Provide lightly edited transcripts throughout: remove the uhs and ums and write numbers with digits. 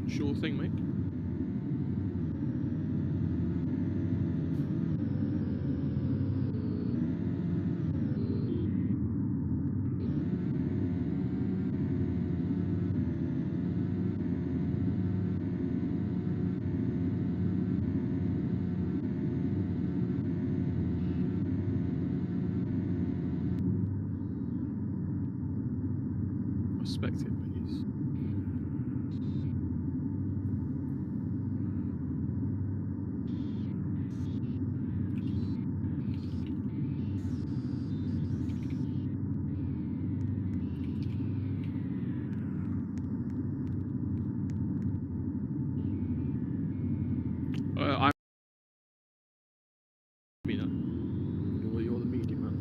Sure thing, mate. Respect it, please. I'm you're the media man.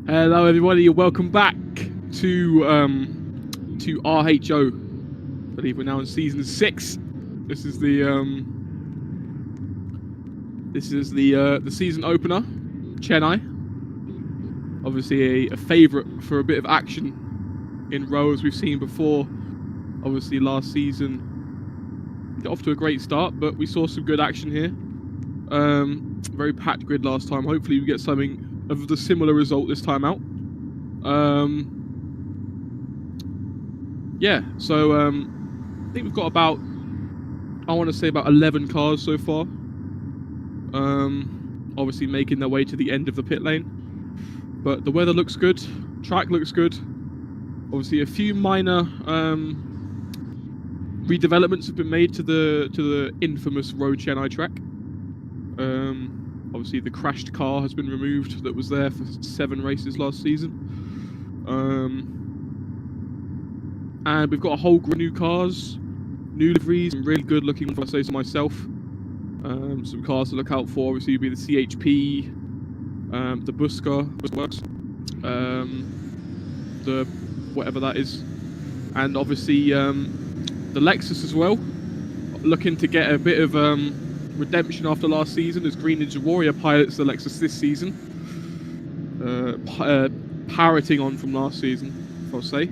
Hello, everybody, and welcome back to RHO. I believe we're now in season 6. This is the season opener. Chennai, obviously a favourite for a bit of action in RHO, as we've seen before. Obviously, last season got off to a great start, but we saw some good action here. Very packed grid last time. Hopefully, we get something of the similar result this time out. Yeah, so I think we've got about, I want to say about 11 cars so far. Obviously making their way to the end of the pit lane. But the weather looks good, track looks good. Obviously a few minor redevelopments have been made to the infamous road Chennai track. Obviously the crashed car has been removed that was there for 7 races last season. And we've got a whole grid of new cars, new liveries, and really good looking, if I say so myself. Some cars to look out for, obviously, would be the CHP, the Busca works, the whatever that is, and obviously the Lexus as well. Looking to get a bit of redemption after last season, as Green Ninja Warrior pilots the Lexus this season, parroting on from last season, if I'll say.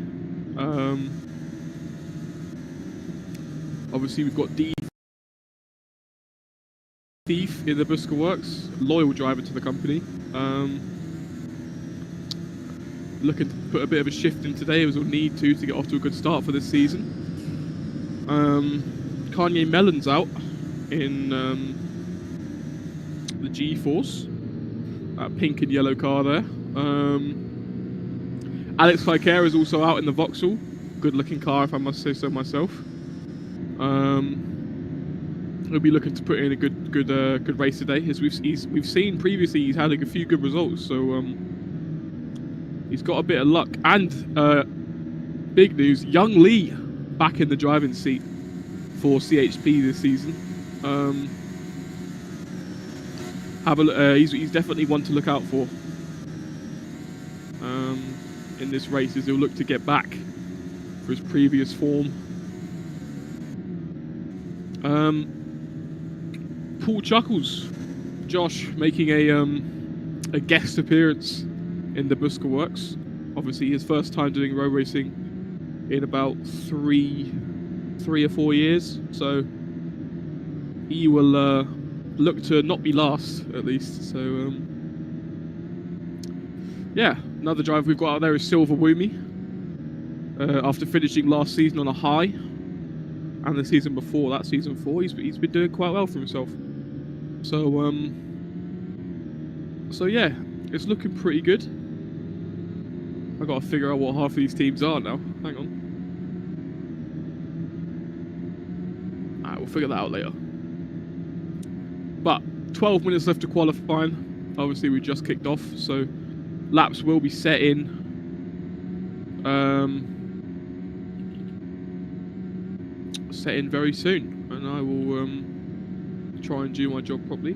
Obviously, we've got Thief in the Busca Works, loyal driver to the company. Looking to put a bit of a shift in today, as we'll need to get off to a good start for this season. Kanye Mellon's out in the G-Force, that pink and yellow car there. Alex Ficair is also out in the Vauxhall, good looking car if I must say so myself. He'll be looking to put in a good race today, as we've seen previously. He's had a few good results, so he's got a bit of luck. And big news: Young Lee back in the driving seat for CHP this season. He's definitely one to look out for in this race, as he'll look to get back for his previous form. Paul Chuckles, Josh, making a guest appearance in the Busca Works. Obviously his first time doing road racing in about 3 or 4 years, so he will look to not be last, at least. So yeah, another driver we've got out there is Silver Woomy, after finishing last season on a high, and the season before that, season 4, he's been doing quite well for himself. So yeah, it's looking pretty good. I've got to figure out what half of these teams are now. Hang on. Alright, we'll figure that out later. But 12 minutes left to qualifying. Obviously, we just kicked off, so laps will be set in. Set in very soon, and I will try and do my job properly.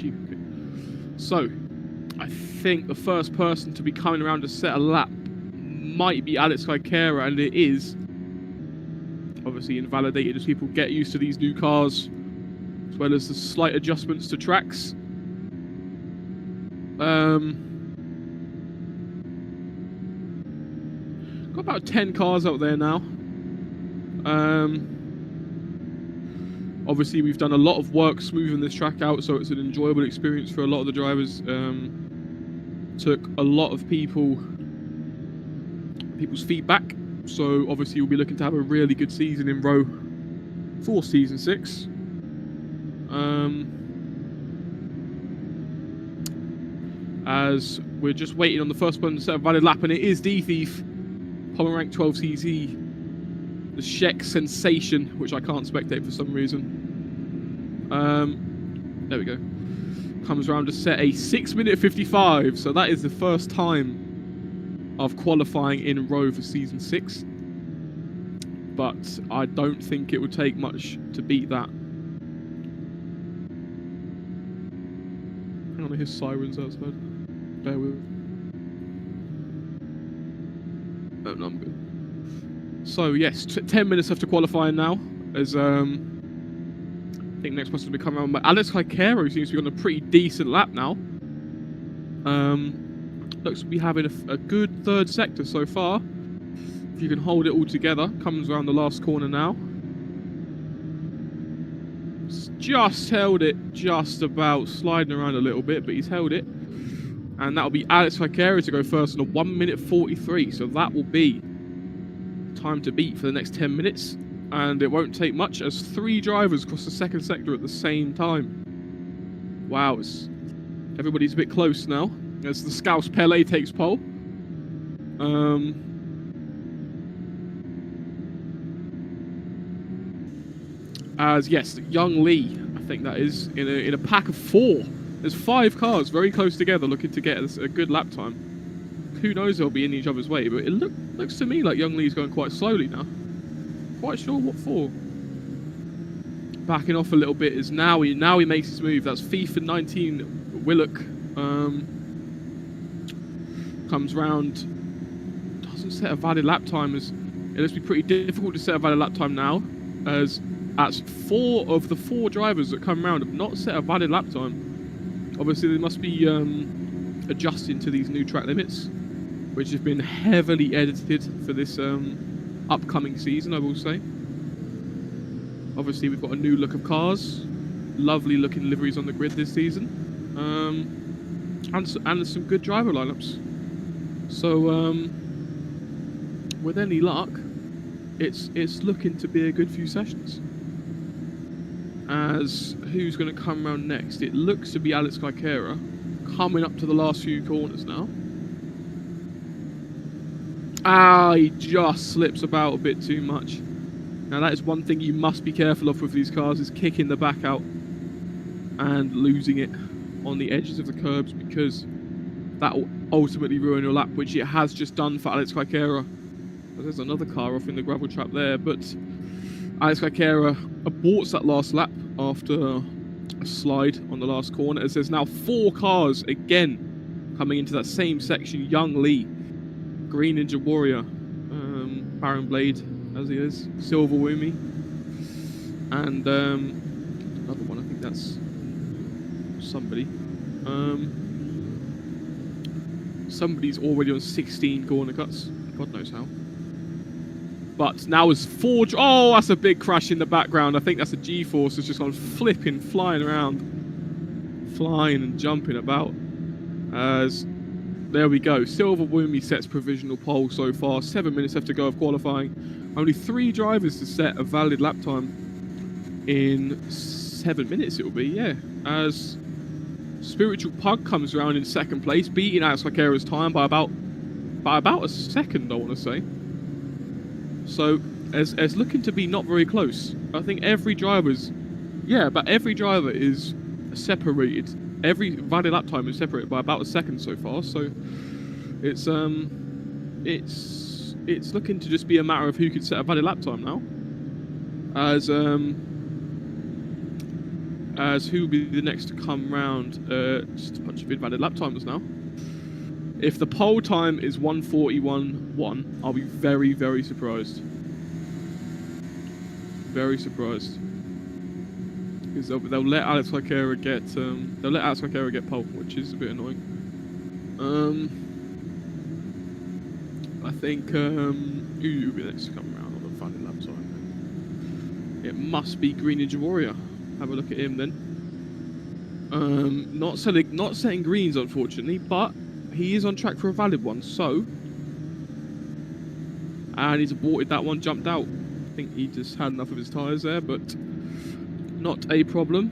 you. Okay. So, I think the first person to be coming around to set a lap might be Alex Kaikera, and it is obviously invalidated as people get used to these new cars, as well as the slight adjustments to tracks. Got about 10 cars out there now. Obviously, we've done a lot of work smoothing this track out, so it's an enjoyable experience for a lot of the drivers. Took a lot of people's feedback, so obviously we'll be looking to have a really good season in row for season 6. As we're just waiting on the first one to set a valid lap, and it is D-Thief, Power Rank 12cc, the Sheck Sensation, which I can't spectate for some reason. There we go. Comes around to set a 6-minute 55, so that is the first time of qualifying in row for season 6. But I don't think it would take much to beat that. Hang on, I hear sirens outside. Bear with. Oh, no, I'm good. So yes, 10 minutes after qualifying now, as I think next person will be coming around. But Alex Kaikera seems to be on a pretty decent lap now. Looks to be having a good third sector so far. If you can hold it all together, comes around the last corner now. Just held it, just about sliding around a little bit, but he's held it. And that'll be Alex Kaikera to go first on a 1 minute 43. So that will be time to beat for the next 10 minutes. And it won't take much as 3 drivers cross the second sector at the same time. Wow, everybody's a bit close now as the Scouse Pele takes pole. As yes, Young Lee, I think that is, in a pack of 4. There's 5 cars very close together looking to get a good lap time. Who knows, they'll be in each other's way, but it looks to me like Young Lee's going quite slowly now. Quite sure what for. Backing off a little bit is now he makes his move. That's FIFA 19 Willock. Comes round, doesn't set a valid lap time, as it looks to be pretty difficult to set a valid lap time now, as 4 of the 4 drivers that come round have not set a valid lap time. Obviously they must be adjusting to these new track limits, which have been heavily edited for this upcoming season, I will say. Obviously we've got a new look of cars, lovely looking liveries on the grid this season, and some good driver lineups. So with any luck, it's looking to be a good few sessions. As who's going to come around next? It looks to be Alex Kaikera, coming up to the last few corners now. He just slips about a bit too much. Now that is one thing you must be careful of with these cars, is kicking the back out and losing it on the edges of the curbs, because that will ultimately ruin your lap, which it has just done for Alex Kaikera. There's another car off in the gravel trap there, but Alex Kaikera aborts that last lap after a slide on the last corner, as there's now 4 cars again coming into that same section. Young Lee, Green Ninja Warrior, Baron Blade as he is, Silver Woomy, and another one, I think that's somebody. Somebody's already on 16 corner cuts, God knows how. But now is 4... Oh, that's a big crash in the background. I think that's a G-Force that's just gone flipping, flying around. Flying and jumping about. As there we go. Silver Woomy sets provisional pole so far. 7 minutes left to go of qualifying. Only 3 drivers to set a valid lap time in 7 minutes it will be, yeah. As Spiritual Pug comes around in second place, beating Alex Kaikera's time by about a second, I want to say. So, it's looking to be not very close. I think every driver is separated. Every valid lap time is separated by about a second so far. So, it's looking to just be a matter of who could set a valid lap time now. As as who will be the next to come round. Just a bunch of invalid lap timers now. If the pole time is 1:41.1, I'll be very, very surprised. Very surprised. Because they'll let Alex Lycera get pole, which is a bit annoying. I think who will be next to come around on the final lap time? It must be Green Ninja Warrior. Have a look at him then. Not setting greens, unfortunately, but he is on track for a valid one. So, and he's aborted that one, jumped out. I think he just had enough of his tyres there, but not a problem.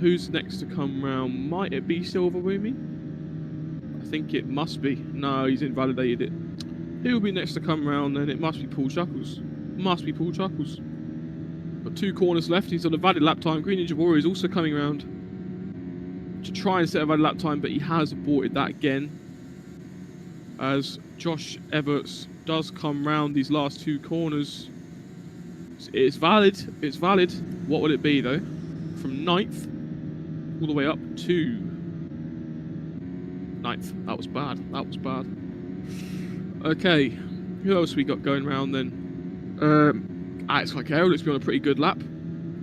Who's next to come round? Might it be Silver Woomy? I think it must be. No, he's invalidated it. Who will be next to come round then? It must be Paul Chuckles. Must be Paul Chuckles. Got 2 corners left. He's on a valid lap time. Green Ninja Warrior is also coming round to try and set a valid lap time, but he has aborted that again. As Josh Everts does come round these last 2 corners. It's valid. It's valid. What would it be though? From 9th all the way up to 9th. That was bad. That was bad. Okay. Who else we got going round then? Alex Lycera looks to be on a pretty good lap.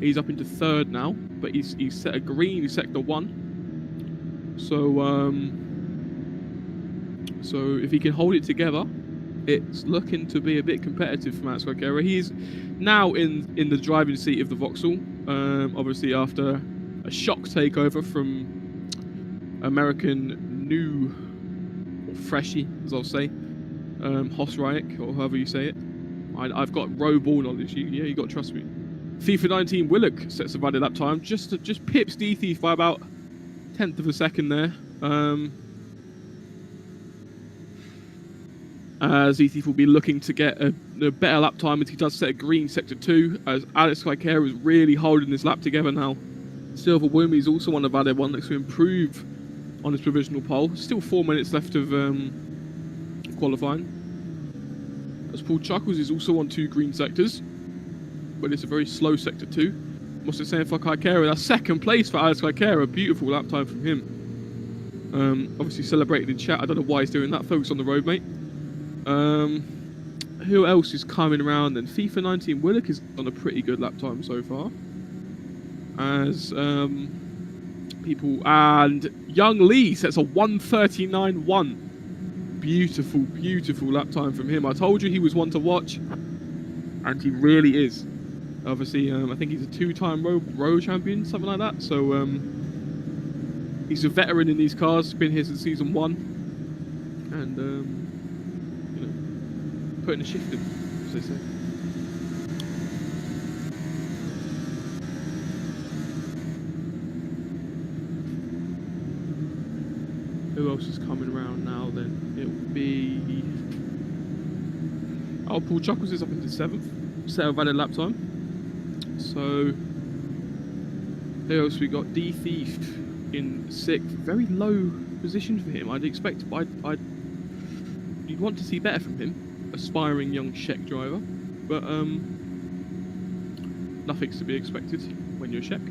He's up into 3rd now, but he's set a green. He's sector 1. So if he can hold it together, it's looking to be a bit competitive for Alex Lycera. He's now in the driving seat of the Vauxhall, obviously after a shock takeover from American new, or freshie, as I'll say, Hosraik, or however you say it. I've got row ball knowledge. You got to trust me. FIFA 19 Willock sets a valid lap time. Just pips D-Thief by about 1/10 of a second there. As D-Thief will be looking to get a better lap time as he does set a green sector 2. As Alex Lycera is really holding this lap together now. Silver Woomy is also on a valid one, looks to improve on his provisional pole. Still 4 minutes left of qualifying. As Paul Chuckles is also on 2 green sectors, but it's a very slow sector 2. Must have saying for Lycera, that's 2nd place for Alex Lycera. Beautiful lap time from him. Obviously celebrated in chat. I don't know why he's doing that. Focus on the road, mate. Who else is coming around then? FIFA 19 Willock is on a pretty good lap time so far. As people, and Young Lee sets a 1:39.1. Beautiful, beautiful lap time from him. I told you he was one to watch, and he really is. Obviously, I think he's a 2-time row champion, something like that. So he's a veteran in these cars. Been here since season 1, and you know, putting a shift in, as they say. Who else is coming around now then? It will be... Oh, Paul Chuckles is up into 7th. Set a valid lap time. So... Who else we got? D-Thief in 6th. Very low position for him. I'd expect... You'd want to see better from him. Aspiring young Czech driver. But, nothing's to be expected when you're Czech.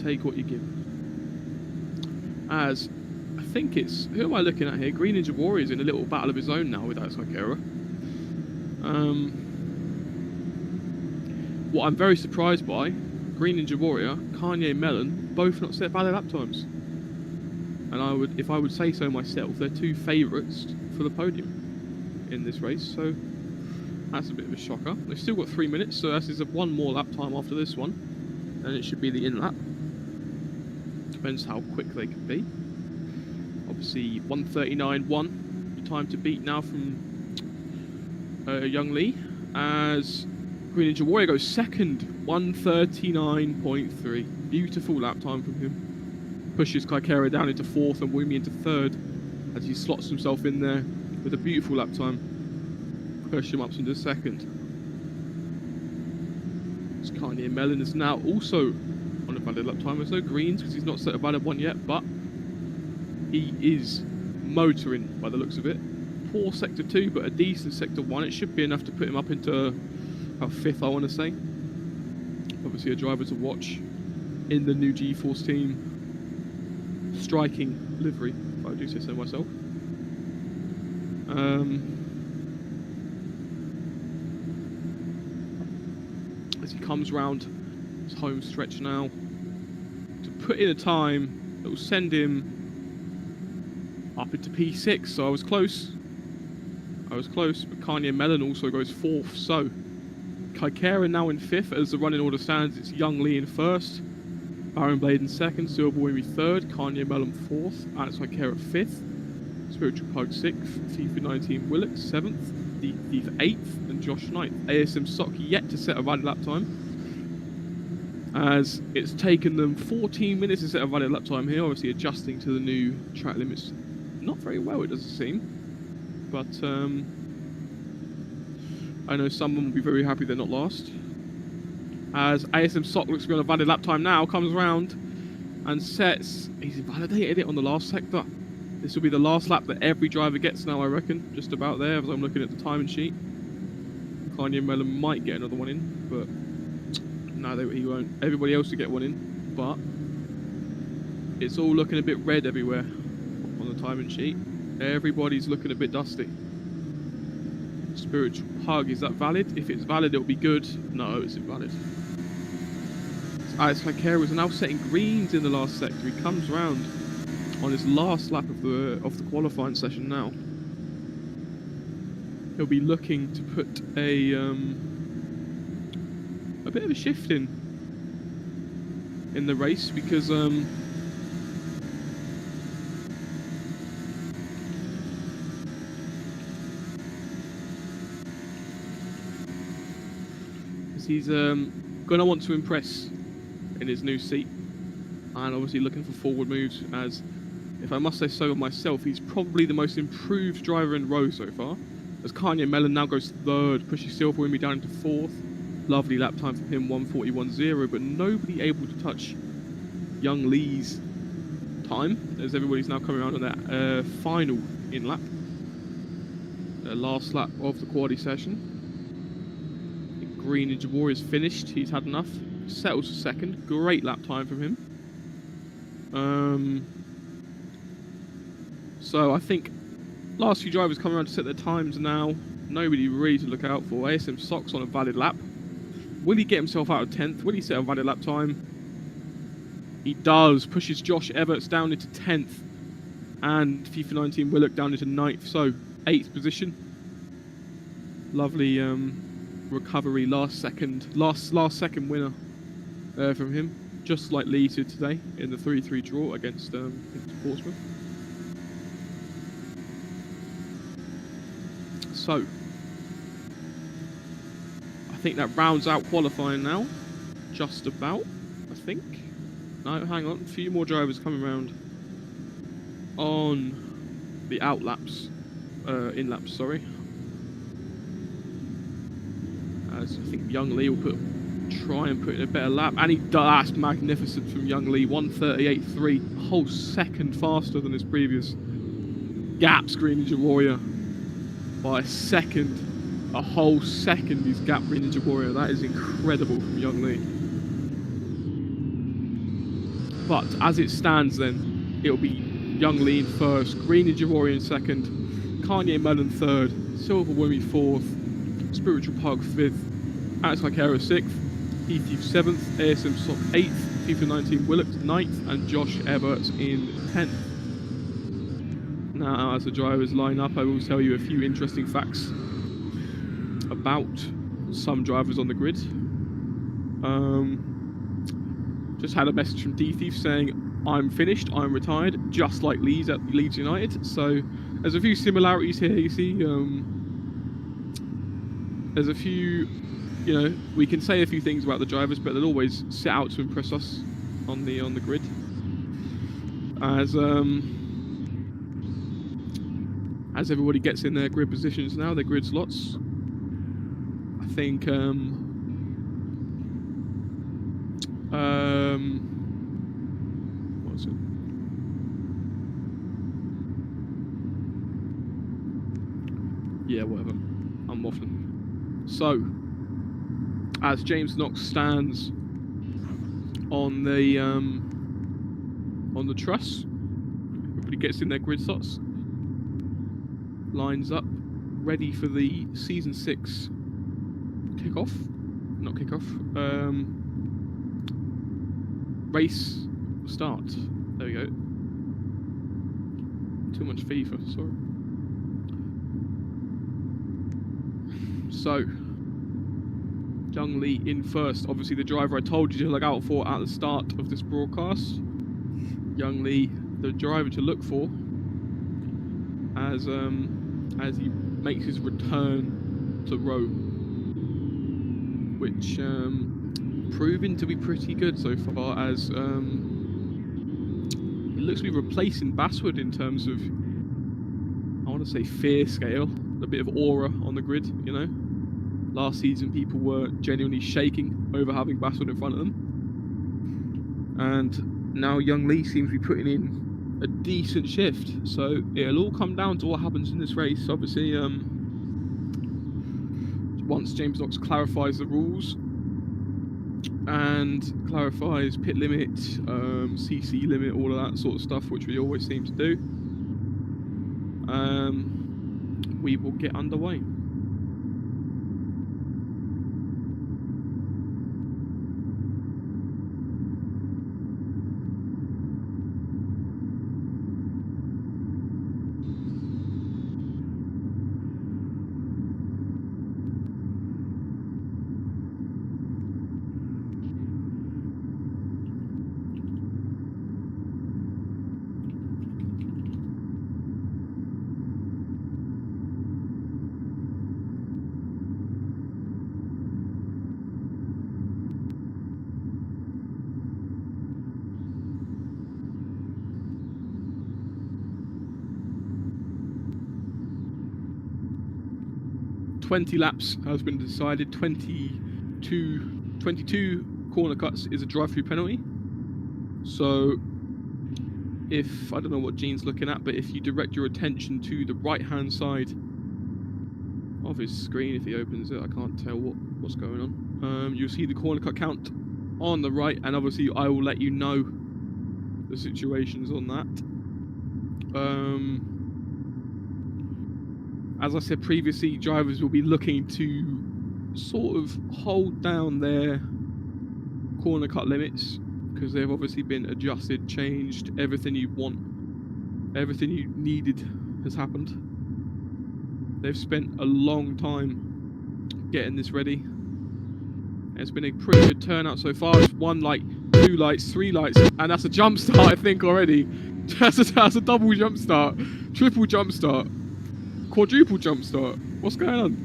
Take what you give. As I think it's, who am I looking at here? Green Ninja Warrior is in a little battle of his own now with Alex Lycera. What I'm very surprised by, Green Ninja Warrior, Kanye Mellon, both not set valid lap times. And if I would say so myself, they're 2 favourites for the podium in this race. So that's a bit of a shocker. They've still got 3 minutes, so this is 1 more lap time after this one, and it should be the in lap. Depends how quick they can be. Obviously 1:39.1 time to beat now from Young Lee, as Green Ninja Warrior goes 2nd, 1:39.3. Beautiful lap time from him. Pushes Lycera down into 4th and Woomy into 3rd as he slots himself in there with a beautiful lap time. Push him up into 2nd. Kanye Mellon is now also on a valid lap time. There's no greens because he's not set a valid one yet, but he is motoring by the looks of it. Poor sector 2, but a decent sector 1. It should be enough to put him up into about 5th, I want to say. Obviously a driver to watch in the new G-Force team. Striking livery, if I do say so myself. As he comes round his home stretch now, to put in a time that will send him up into P6, so I was close, but Kanye Mellon also goes 4th, so Kaikera now in 5th. As the running order stands, it's Young Lee in 1st, Baron Blade in 2nd, Silver Wimmy 3rd, Kanye Mellon 4th, Alex Kaikera 5th, Spiritual Pug 6th, FIFA 19 Willock 7th, Thief 8th, and Josh 9th. ASM Sock yet to set a valid lap time, as it's taken them 14 minutes to set a valid lap time here, obviously adjusting to the new track limits. Not very well, it doesn't seem, but I know someone will be very happy they're not last. As ASM Sock looks to be on a valid lap time now, comes round and sets, he's invalidated it on the last sector. This will be the last lap that every driver gets now, I reckon, just about there, as I'm looking at the timing sheet. Kanye Mellon might get another one in, but no, he won't. Everybody else will get one in, but it's all looking a bit red everywhere on the timing sheet. Everybody's looking a bit dusty. Spiritual Pug, is that valid? If it's valid, it'll be good. No, it's invalid. Alex Kaikera was now setting greens in the last sector. He comes round on his last lap of the qualifying session now. He'll be looking to put a bit of a shift in the race, because he's gonna want to impress in his new seat, and obviously looking for forward moves, as if I must say so myself, he's probably the most improved driver in RHO so far, as Kanye Mellon now goes 3rd, pushes Silver Wimmy down into 4th. Lovely lap time for him, 1:41.0, but nobody able to touch Young Lee's time, as everybody's now coming around on that final in lap, last lap of the quali session. Green Ninja Warrior's finished, he's had enough, settles for 2nd, great lap time from him. So I think last few drivers coming around to set their times now, nobody really to look out for. ASM Socks on a valid lap. Will he get himself out of 10th? Will he set a valid lap time? He does. Pushes Josh Everts down into 10th. And FIFA 19 Willock down into 9th. So, 8th position. Lovely recovery, last second winner from him. Just like Lee did today in the 3-3 draw against Portsmouth. So, I think that rounds out qualifying now. Just about, I think. No, hang on. A few more drivers coming around on the out laps. In laps, sorry. As I think Young Lee will try and put in a better lap. And he does. That's magnificent from Young Lee. 1:38.3. A whole second faster than his previous gaps, Green Ninja Warrior. By a second. A whole second he's gapped Green Ninja Warrior. That is incredible from Young Lee. But as it stands then, it'll be Young Lee in 1st, Green Ninja Warrior in 2nd, Kanye Mellon 3rd, Silver Wimmy 4th, Spiritual Pug 5th, Alex Kaikera 6th, Thief 7th, ASM Sock 8th, FIFA 19 Willock 9th, and Josh Everts in 10th. Now, as the drivers line up, I will tell you a few interesting facts about some drivers on the grid. Just had a message from D-Thief saying, I'm finished, I'm retired, just like Leeds at Leeds United. So there's a few similarities here, you see. There's a few, you know, we can say a few things about the drivers, but they'll always set out to impress us on the grid. As everybody gets in their grid positions now, their grid slots, I think what's it? Yeah, whatever. I'm waffling. So, as James Knox stands on the truss. Everybody gets in their grid slots, lines up, ready for the season 6 kickoff. Not kickoff. Race start. There we go. Too much FIFA, sorry. So, Young Lee in first. Obviously the driver I told you to look out for at the start of this broadcast. Young Lee, the driver to look for as he makes his return to Rowe, which proving to be pretty good so far, as he looks to be replacing Basswood in terms of, I want to say, fear scale, a bit of aura on the grid, you know. Last season people were genuinely shaking over having Basswood in front of them, and now Young Lee seems to be putting in a decent shift, so it'll all come down to what happens in this race. Obviously, once James Knox clarifies the rules and clarifies pit limit, CC limit, all of that sort of stuff, which we always seem to do, we will get underway. "20 laps has been decided. 22 corner cuts is a drive-through penalty. So if, I don't know what Gene's looking at, but if you direct your attention to the right-hand side of his screen, if he opens it, I can't tell what's going on. You'll see the corner cut count on the right, and obviously I will let you know the situations on that. As I said previously, drivers will be looking to sort of hold down their corner cut limits, because they've obviously been adjusted, changed, everything you want, everything you needed has happened. They've spent a long time getting this ready. It's been a pretty good turnout so far. It's 1 light, 2 lights, 3 lights, and that's a jump start, I think, already. That's a double jump start, triple jump start, quadruple jump start. What's going on?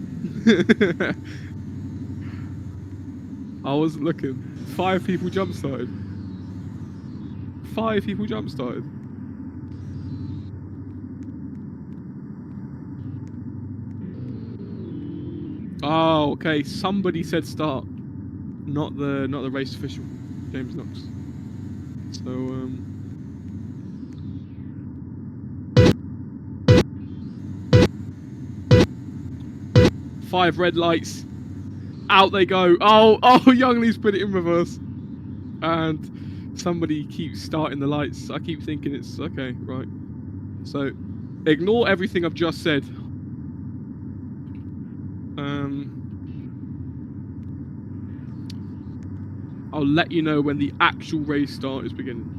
I wasn't looking. 5 people jump started. 5 people jump started. Oh, okay. Somebody said start, not the race official, James Knox. So 5 red lights. Out they go. Oh, Young Lee's put it in reverse. And somebody keeps starting the lights. I keep thinking it's okay, right. So ignore everything I've just said. I'll let you know when the actual race start is beginning.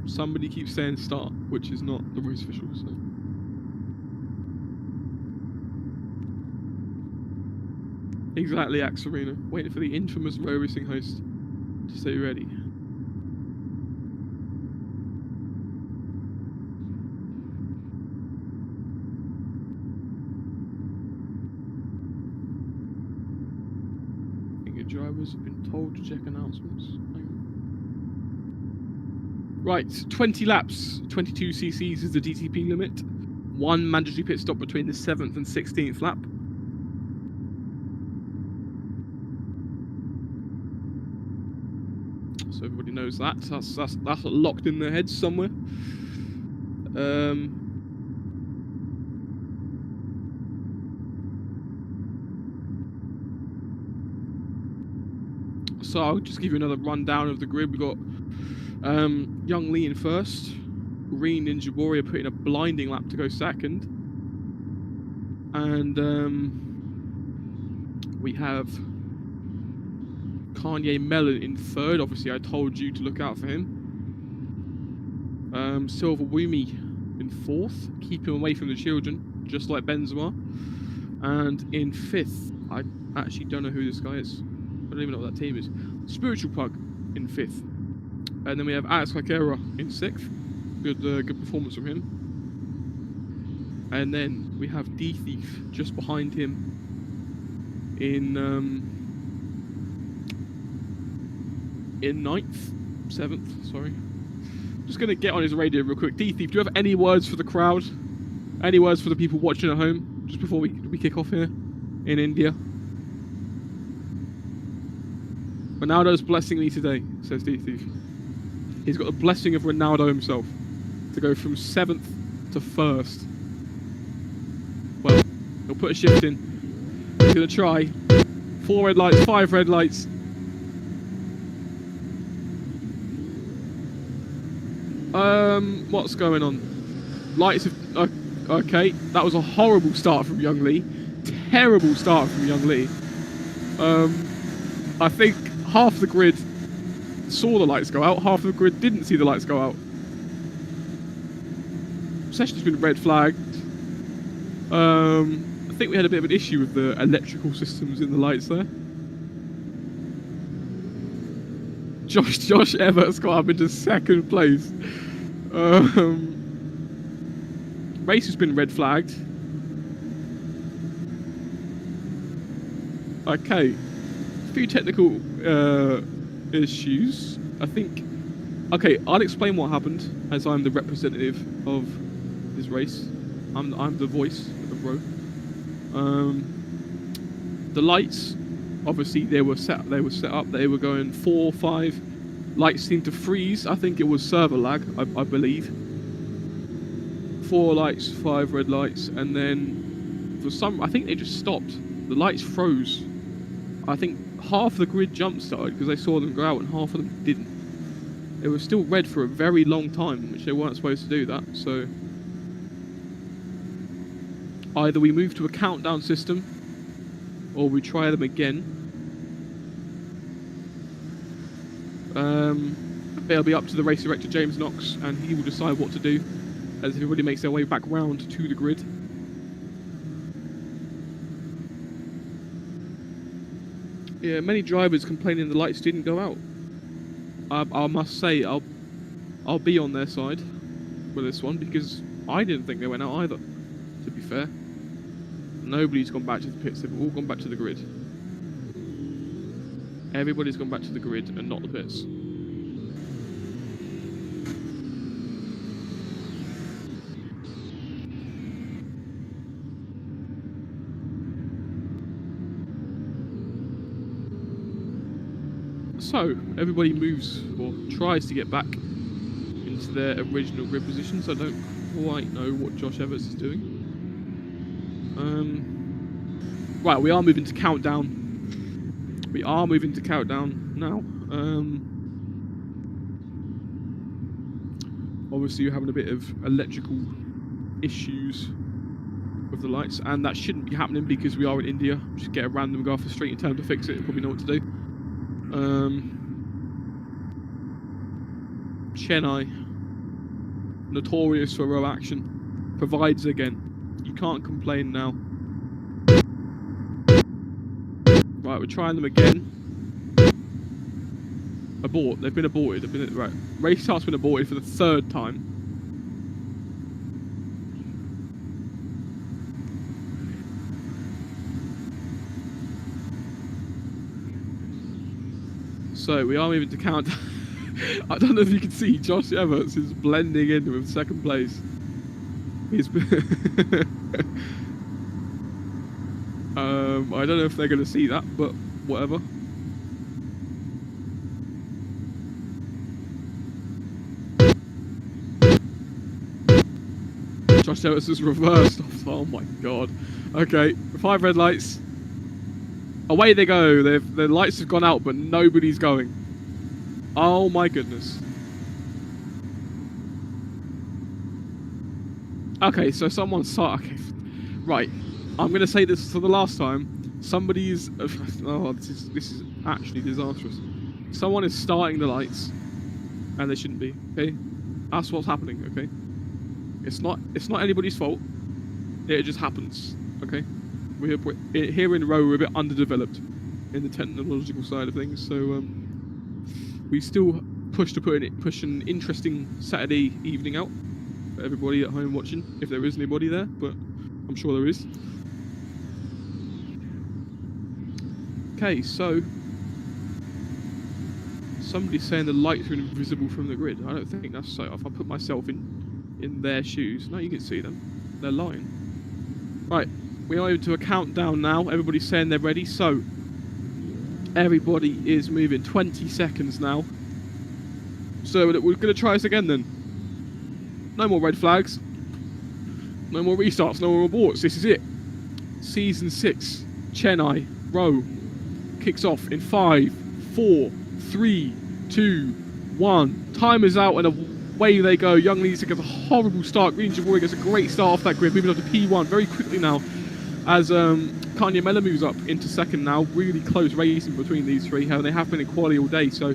Somebody keeps saying start, which is not the race official, so. Exactly, Axe Arena. Waiting for the infamous row racing host to stay ready. I think your drivers have been told to check announcements. Right, 20 laps, 22 cc's is the DTP limit. 1 mandatory pit stop between the 7th and 16th lap. So everybody knows that. That's locked in their heads somewhere. So I'll just give you another rundown of the grid. We've got Young Lee in first. Green Ninja Warrior putting a blinding lap to go second. And we have Kanye Mellon in third. Obviously, I told you to look out for him. Silver Woomy in fourth. Keep him away from the children, just like Benzema. And in fifth, I actually don't know who this guy is. I don't even know what that team is. Spiritual Pug in fifth. And then we have Alex Kakera in sixth. Good performance from him. And then we have D Thief just behind him in ninth, seventh. Sorry. Just gonna get on his radio real quick. D Thief, do you have any words for the crowd? Any words for the people watching at home? Just before we kick off here in India. Ronaldo's blessing me today, says D Thief. He's got the blessing of Ronaldo himself to go from 7th to 1st. Well, he'll put a shift in. He's going to try. 4 red lights, 5 red lights. What's going on? Lights have... okay, that was a horrible start from Young Lee. Terrible start from Young Lee. I think half the grid saw the lights go out, half the grid didn't see the lights go out. Session's been red flagged. I think we had a bit of an issue with the electrical systems in the lights there. Josh Everett's got up into second place. Race has been red flagged. Okay. A few technical issues. I think... okay, I'll explain what happened, as I'm the representative of this race. I'm the voice of RHO. The lights, obviously they were set up. They were going 4, 5. Lights seemed to freeze. I think it was server lag, I believe. 4 lights, 5 red lights, and then for some, I think they just stopped. The lights froze. I think half the grid jump started because they saw them go out, and half of them didn't. It was still red for a very long time, which they weren't supposed to do that. So either we move to a countdown system, or we try them again. It'll be up to the race director James Knox, and he will decide what to do as everybody makes their way back round to the grid. Yeah, many drivers complaining the lights didn't go out. I must say, I'll be on their side with this one, because I didn't think they went out either, to be fair. Nobody's gone back to the pits, they've all gone back to the grid. Everybody's gone back to the grid and not the pits. So, everybody moves, or tries to get back into their original grid positions. I don't quite know what Josh Evans is doing. Right, we are moving to countdown. We are moving to countdown now. Obviously, you're having a bit of electrical issues with the lights, and that shouldn't be happening because we are in India. Just get a random guy off the street and tell him to fix it. Probably know what to do. Chennai, notorious for row action, provides again. You can't complain now. Right, we're trying them again. Abort. They've been aborted. Right. Race start's been aborted for the 3rd time. So we are moving to countdown. I don't know if you can see, Josh Everts is blending in with 2nd place. He's I don't know if they're going to see that, but whatever. Josh Everts is reversed. Oh my god. Okay, 5 red lights. Away they go. The lights have gone out, but nobody's going. Oh my goodness. Okay, so someone's... Okay, right. I'm going to say this for the last time. Somebody's... Oh, this is actually disastrous. Someone is starting the lights, and they shouldn't be, okay? That's what's happening, okay? It's not anybody's fault. It just happens, okay? We're here in RHO, we're a bit underdeveloped in the technological side of things, so we still push an interesting Saturday evening out for everybody at home watching, if there is anybody there, but I'm sure there is. Okay, so somebody's saying the lights are invisible from the grid. I don't think that's so. If I put myself in their shoes, no, you can see them. They're lying. Right, we are into a countdown now. Everybody's saying they're ready, so everybody is moving. 20 seconds now. So we're going to try this again then. No more red flags. No more restarts. No more aborts. This is it. Season 6, Chennai, RHO, kicks off in 5, 4, 3, 2, 1. Time is out and away they go. Young Lee's gets a horrible start. Green Javoy gets a great start off that grid. Moving on to P1 very quickly now as Kanye Mella moves up into second now. Really close racing between these three. They have been in quality all day, so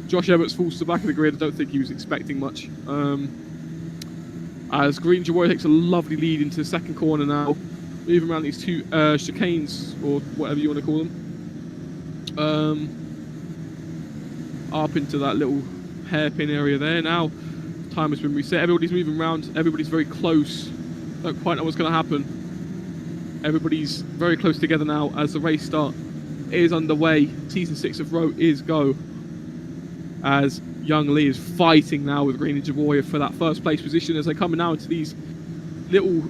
Josh Everts falls to the back of the grid. I don't think he was expecting much. As Green Javoy takes a lovely lead into the second corner now. Moving around these two chicanes, or whatever you want to call them. Up into that little hairpin area there. Now, time has been reset. Everybody's moving around. Everybody's very close. Don't quite know what's going to happen. Everybody's very close together now as the race start is underway. Season 6 of RHO is go. As Young Lee is fighting now with Green Javoy for that first place position as they come now into these little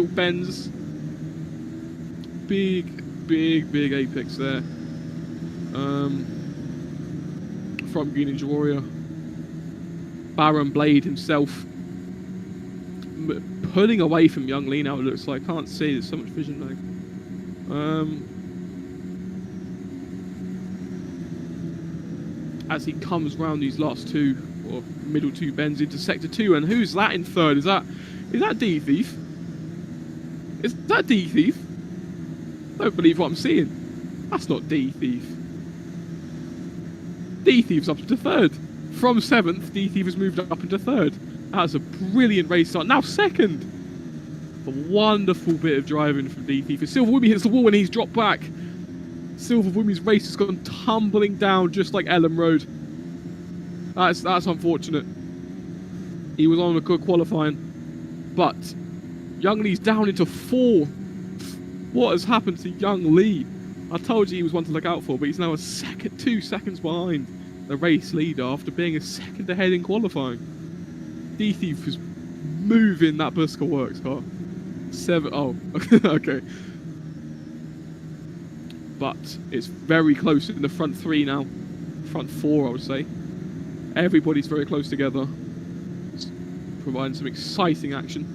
bends. Big apex there. From Green Javoy. Baron Blade himself pulling away from Young Lee now, it looks like. Can't see, there's so much vision lag. As he comes round these last two, or middle two bends into sector 2, and who's that in third? Is that D Thief? Is that D Thief? I don't believe what I'm seeing. That's not D Thief. D Thief's up into third. From 7th, D Thief has moved up into third. That's a brilliant race start. Now second. A wonderful bit of driving from D Thief. Silver Wimmy hits the wall and he's dropped back. Silver Wimmy's race has gone tumbling down just like Ellen Road. That's unfortunate. He was on a good qualifying. But Young Lee's down into 4th. What has happened to Young Lee? I told you he was one to look out for, but he's now 2 seconds behind the race leader after being a second ahead in qualifying. D Thief is moving that Busker Works car. 7. Oh, okay. But it's very close in the front 3 now. Front 4, I would say. Everybody's very close together. It's providing some exciting action.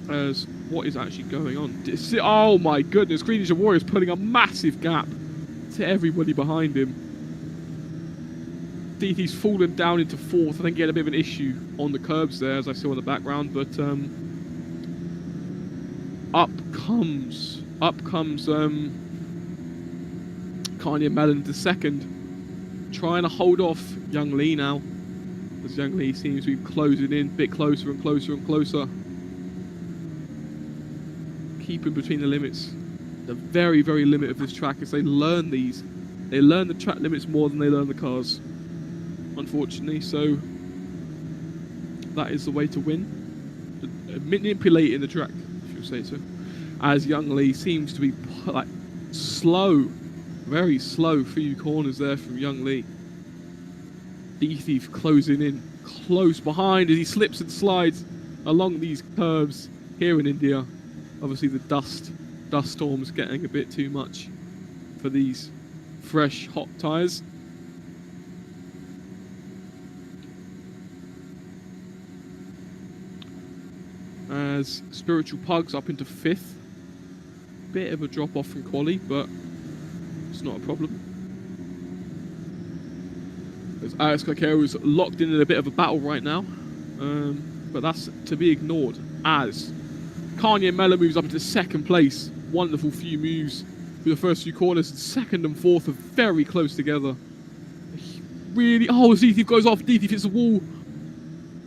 As what is actually going on? Oh my goodness, Greenish Warriors putting a massive gap to everybody behind him. DT's fallen down into 4th. I think he had a bit of an issue on the curbs there, as I saw in the background, but up comes Kanye Mellon to second, trying to hold off Young Lee now, as Young Lee seems to be closing in, a bit closer and closer and closer. Keeping between the limits. The very, very limit of this track is they learn the track limits more than they learn the cars, unfortunately, so that is the way to win. Manipulating the track, if you say so. As Young Lee seems to be like slow, very slow few corners there from Young Lee. D Thief closing in, close behind as he slips and slides along these curves here in India. Obviously the dust storm's getting a bit too much for these fresh, hot tyres. As Spiritual Pugs up into 5th. bit of a drop off from quali, but it's not a problem. As Alex Kakero is locked in a bit of a battle right now, but that's to be ignored as Kanye Mellon moves up into second place. Wonderful few moves through the first few corners. Second and fourth are very close together. Really, oh, D-Thief goes off. D-Thief hits the wall.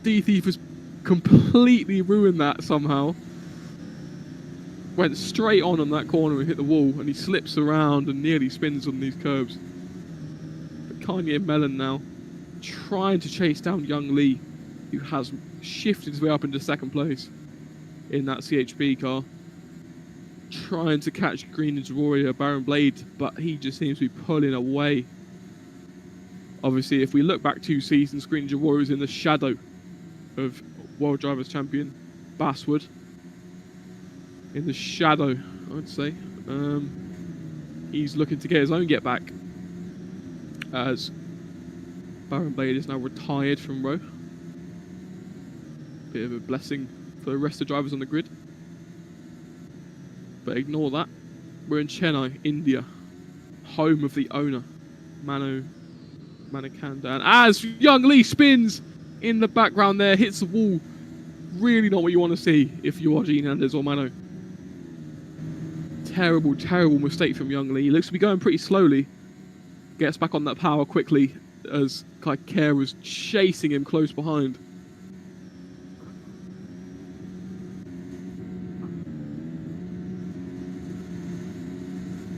D-Thief has completely ruined that somehow. Went straight on that corner and hit the wall, and he slips around and nearly spins on these curbs. But Kanye Mellon now trying to chase down Young Lee, who has shifted his way up into second place in that CHP car. Trying to catch Green Ninja Warrior, Baron Blade, but he just seems to be pulling away. Obviously, if we look back 2 seasons, Green Ninja Warrior is in the shadow of World Drivers Champion Basswood. In the shadow, I'd say. He's looking to get his own get back, as Baron Blade is now retired from RHO. Bit of a blessing for the rest of the drivers on the grid. But ignore that. We're in Chennai, India, home of the owner, Manikanda. And as Young Lee spins in the background there, hits the wall. Really not what you want to see if you are Gene Anders or Mano. Terrible, terrible mistake from Young Lee. He looks to be going pretty slowly. Gets back on that power quickly as Kaiker was chasing him close behind.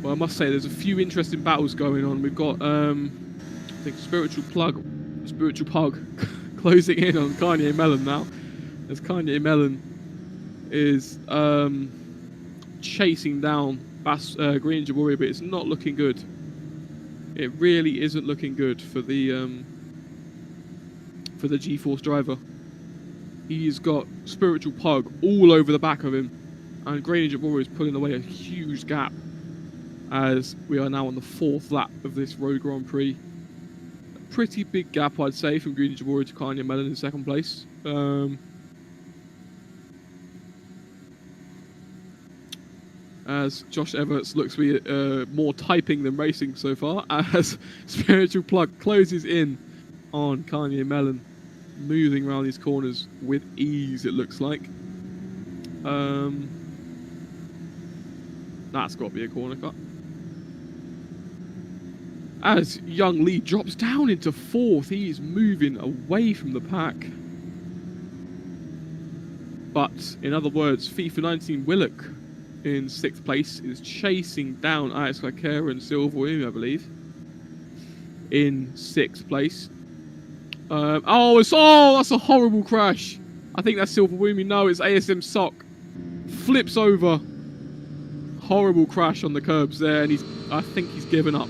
Well, I must say there's a few interesting battles going on. We've got, I think, Spiritual Pug closing in on Kanye Mellon now, as Kanye Mellon is chasing down Green Ninja Warrior, but it's not looking good. It really isn't looking good for the G-Force driver. He's got Spiritual Pug all over the back of him, and Green Ninja Warrior is pulling away a huge gap, as we are now on the 4th lap of this Road Grand Prix. A pretty big gap, I'd say, from Green Ninja Warrior to Kanye Mellon in second place. As Josh Everts looks to be more typing than racing so far, as Spiritual Plug closes in on Kanye Mellon, moving around these corners with ease, it looks like. That's got to be a corner cut. As Young Lee drops down into 4th, he is moving away from the pack. But, in other words, FIFA 19 Willock in 6th place is chasing down Alex Kaikera and Silver William, I believe, in 6th place. That's a horrible crash. I think that's Silver William. No, it's ASM Sock. Flips over. Horrible crash on the curbs there, and I think he's given up.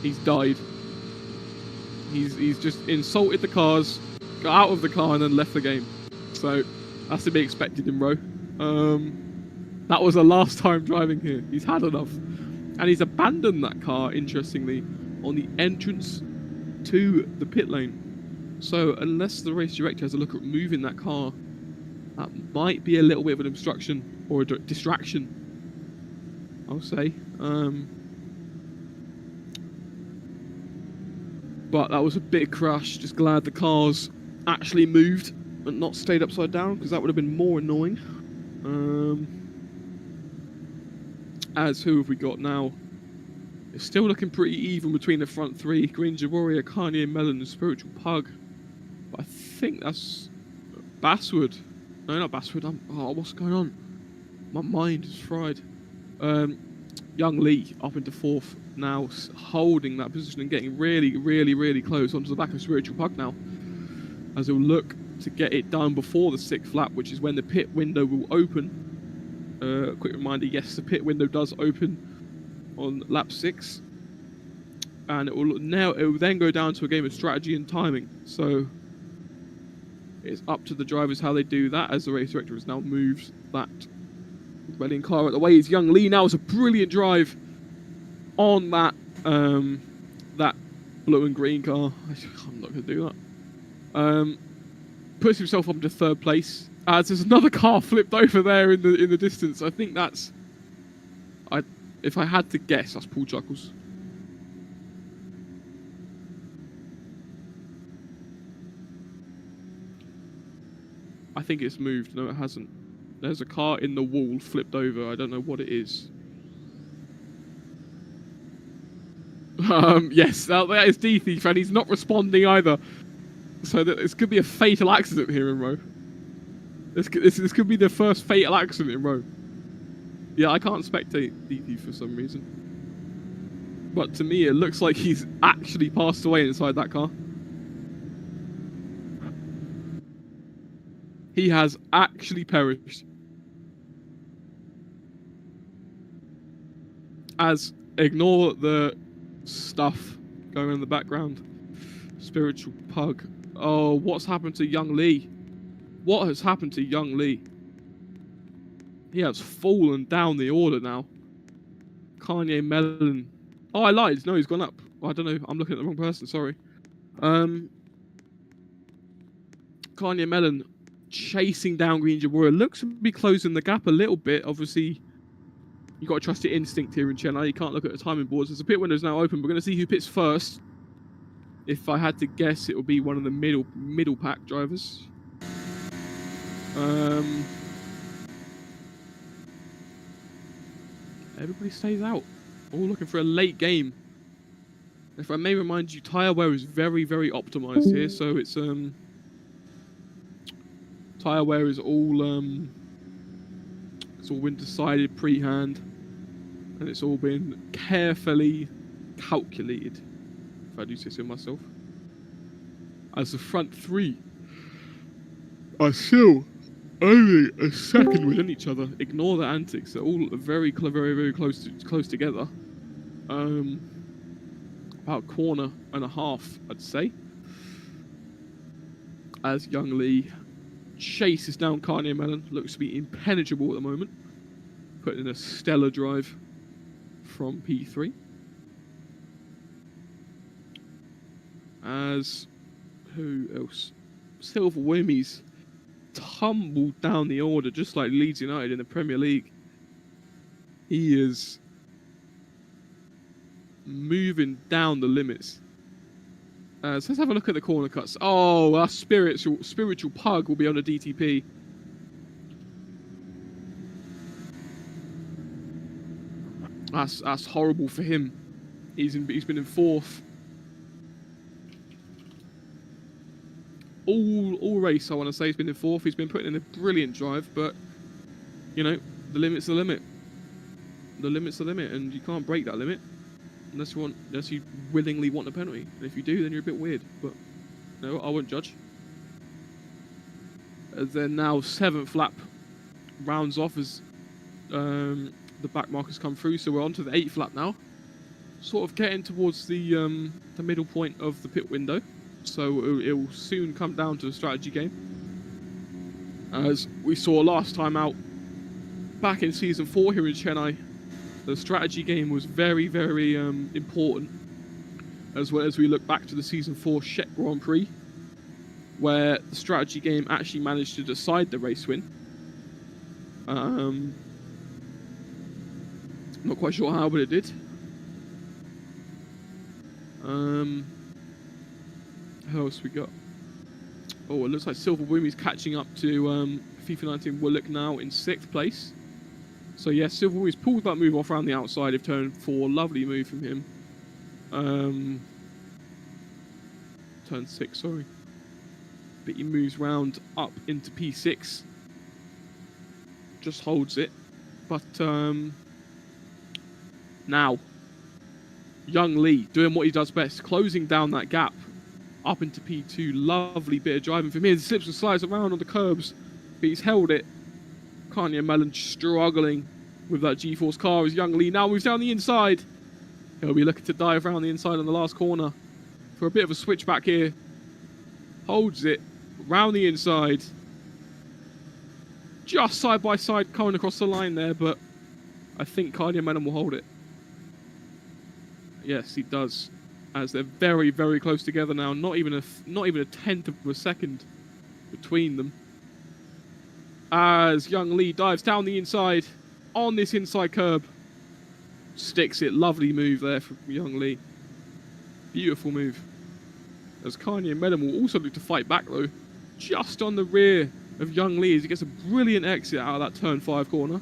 He's died. He's just insulted the cars, got out of the car, and then left the game. So that's to be expected in RHO. That was the last time driving here. He's had enough, and he's abandoned that car, interestingly, on the entrance to the pit lane. So unless the race director has a look at moving that car, that might be a little bit of an obstruction or a distraction, I'll say. But that was a big crash. Just glad the cars actually moved and not stayed upside down, because that would have been more annoying. As who have we got now? It's still looking pretty even between the front 3. Green Ninja Warrior, Kanye Mellon, and Spiritual Pug. But I think that's Basswood. No, not Basswood. What's going on? My mind is fried. Young Lee up into 4th now, holding that position and getting really, really, really close onto the back of Spiritual Pug now, as he'll look to get it done before the 6th lap, which is when the pit window will open. Quick reminder, yes, the pit window does open on lap 6, and it will then go down to a game of strategy and timing. So it's up to the drivers how they do that, as the race director has now moved that rebellion car out the way. It's Young Lee now. It's a brilliant drive on that that blue and green car. I'm not going to do that. Puts himself up into 3rd place, As there's another car flipped over there in the distance. I think that's... If I had to guess, that's Paul Chuckles. I think it's moved. No, it hasn't. There's a car in the wall flipped over. I don't know what it is. Yes, that is D-Thief, and he's not responding either. So this could be a fatal accident here in Row. This could be the first fatal accident in Row. Yeah, I can't spectate D-Thief for some reason. But to me, it looks like he's actually passed away inside that car. He has actually perished. As ignore the stuff going on in the background. Spiritual pug. Oh, what's happened to young Lee? What has happened to young Lee? He has fallen down the order now. Kanye Melon. Oh, I lied. No, he's gone up. Oh, I don't know. I'm looking at the wrong person. Sorry. Kanye Melon chasing down Green Jabura. Looks to be closing the gap a little bit. Obviously, you got to trust your instinct here in Chennai. You can't look at the timing boards. There's a pit window's now open. We're going to see who pits first. If I had to guess, it would be one of the middle pack drivers. Everybody stays out. All looking for a late game. If I may remind you, tyre wear is very, very optimized here. So it's tyre wear is all it's all been decided pre-hand, and it's all been carefully calculated, if I do say so myself. As the front three are still only a second within each other. Ignore the antics; they're all very, very close together. About a corner and a half, I'd say. As young Lee chases down Kanye Melon, looks to be impenetrable at the moment. Putting in a stellar drive from P3. As who else? Silver Wimmies tumbled down the order just like Leeds United in the Premier League. He is moving down the limits. So let's have a look at the corner cuts. Oh, our spiritual pug will be on a DTP. That's horrible for him. He's been in fourth. All race, I want to say, he's been in fourth. He's been putting in a brilliant drive, but you know, the limit's the limit. The limit's the limit, and you can't break that limit unless you willingly want a penalty. And if you do, then you're a bit weird. But no, I won't judge. As then now 7th lap rounds off as the back markers come through, so we're on to the 8th lap now. Sort of getting towards the middle point of the pit window. So it will soon come down to a strategy game. As we saw last time out, back in Season 4 here in Chennai, the strategy game was very, very important. As well as we look back to the Season 4 Czech Grand Prix, where the strategy game actually managed to decide the race win. Not quite sure how, but it did. Who else we got? Oh, it looks like Silver Wimmies catching up to FIFA 19 Willock now in 6th place. So yes, Silver Wimmies pulled that move off around the outside of turn 4. Lovely move from him. Turn 6, sorry. But he moves round up into P6. Just holds it. But now, young Lee doing what he does best, closing down that gap up into P2. Lovely bit of driving from here. He slips and slides around on the curbs, but he's held it. Kanye Melon struggling with that G-Force car as young Lee now moves down the inside. He'll be looking to dive around the inside on the last corner for a bit of a switchback here. Holds it round the inside. Just side by side coming across the line there, but I think Kanye Melon will hold it. Yes, he does. As they're very, very close together now. Not even a tenth of a second between them. as Young Lee dives down the inside on this inside curb. Sticks it. Lovely move there from Young Lee. Beautiful move. As Kanye and Melon will also look to fight back though. Just on the rear of Young Lee as he gets a brilliant exit out of that turn 5 corner.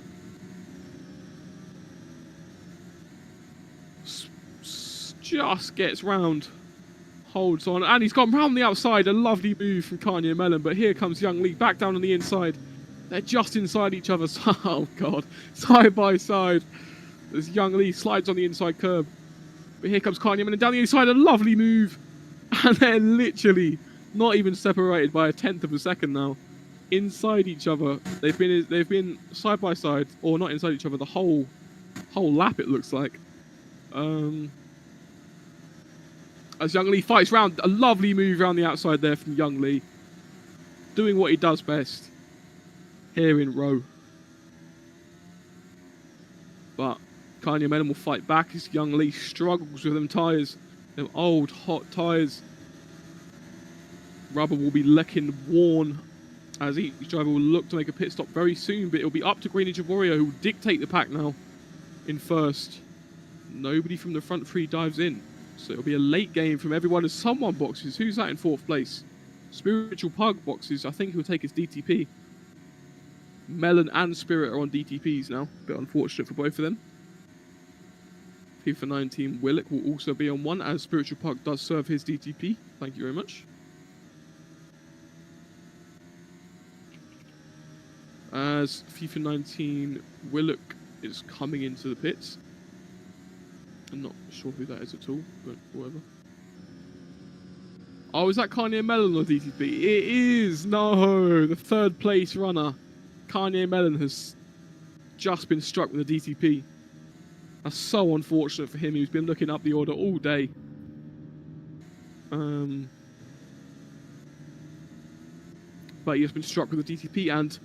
Just gets round. Holds on. And he's gone round the outside. A lovely move from Kanye and Melon. But here comes Young Lee back down on the inside. They're just inside each other. Oh god. Side by side. As Young Lee slides on the inside curb. But here comes Kanye and Melon down the inside. A lovely move. And they're literally not even separated by a 1/10 of a second now. Inside each other. They've been side by side, or not inside each other, the whole lap it looks like. As Young Lee fights round, a lovely move around the outside there from Young Lee. Doing what he does best here in RHO. But Kanye Melon will fight back as Young Lee struggles with them tyres. Them old, hot tyres. Rubber will be looking worn as each driver will look to make a pit stop very soon, but it'll be up to Greeny Javoria who will dictate the pack now in first. Nobody from the front three dives in, so it'll be a late game from everyone as someone boxes. Who's that in 4th place? Spiritual Pug boxes. I think he'll take his DTP. Melon and Spirit are on DTPs now. A bit unfortunate for both of them. FIFA 19 Willock will also be on one as Spiritual Pug does serve his DTP. Thank you very much. As FIFA 19 Willock is coming into the pits. I'm not sure who that is at all, but whatever. Oh, is that Kanye Melon or DTP? It is! No! The 3rd place runner, Kanye Melon, has just been struck with a DTP. That's so unfortunate for him. He's been looking up the order all day. But he has been struck with a DTP, and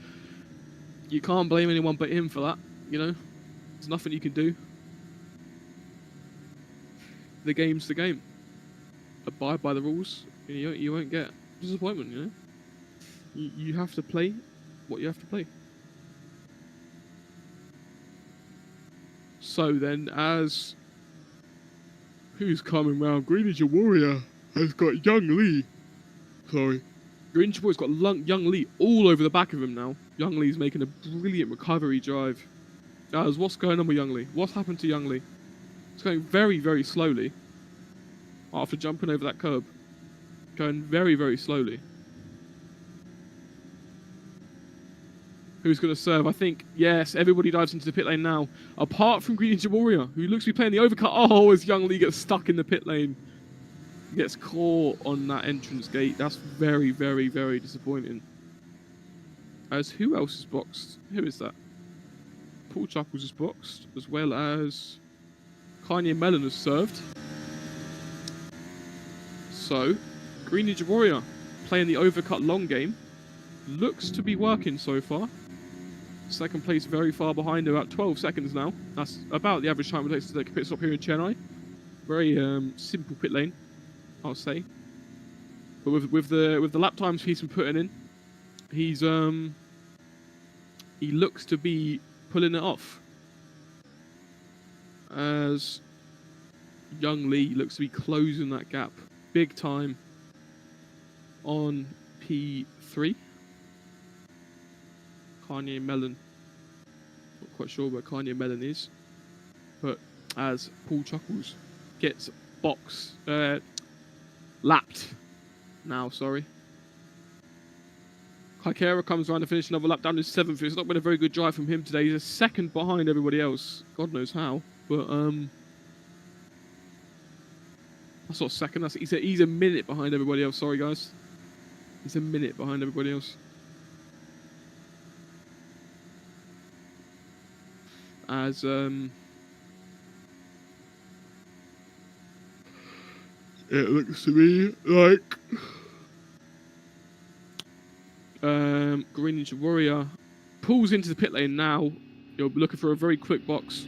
you can't blame anyone but him for that, you know? There's nothing you can do. The game's the game. Abide by the rules, and you won't get disappointment, you know? You have to play what you have to play. So then, as who's coming round? Greeny Javoria has got Young Lee. Sorry. Greeny Javoria's got Young Lee all over the back of him now. Young Lee's making a brilliant recovery drive. As what's going on with Young Lee? What's happened to Young Lee? It's going very, very slowly. After jumping over that curb. Going very, very slowly. Who's going to serve? I think, yes, everybody dives into the pit lane now. Apart from Greeny Javoria, who looks to be playing the overcut. Oh, as Young Lee gets stuck in the pit lane. He gets caught on that entrance gate. That's very, very, very disappointing. As who else is boxed? Who is that? Paul Chuckles is boxed, as well as Kanye Melon has served. So, Greeny Javoria playing the overcut long game. Looks to be working so far. 2nd place very far behind, about 12 seconds now. That's about the average time it takes to take a pit stop here in Chennai. Very simple pit lane, I'll say. But with the lap times he's been putting in, he's he looks to be pulling it off. As Young Lee looks to be closing that gap big time on P3. Kanye Melon. Not quite sure where Kanye Melon is. But as Paul Chuckles gets lapped now, sorry. Kaikera comes around to finish another lap down to 7th. It's not been a very good drive from him today. He's a 2nd behind everybody else. God knows how. But that's not 2nd. He's a minute behind everybody else. Sorry guys. He's a minute behind everybody else. As it looks to me like Greeny Javoria pulls into the pit lane now. You'll be looking for a very quick box.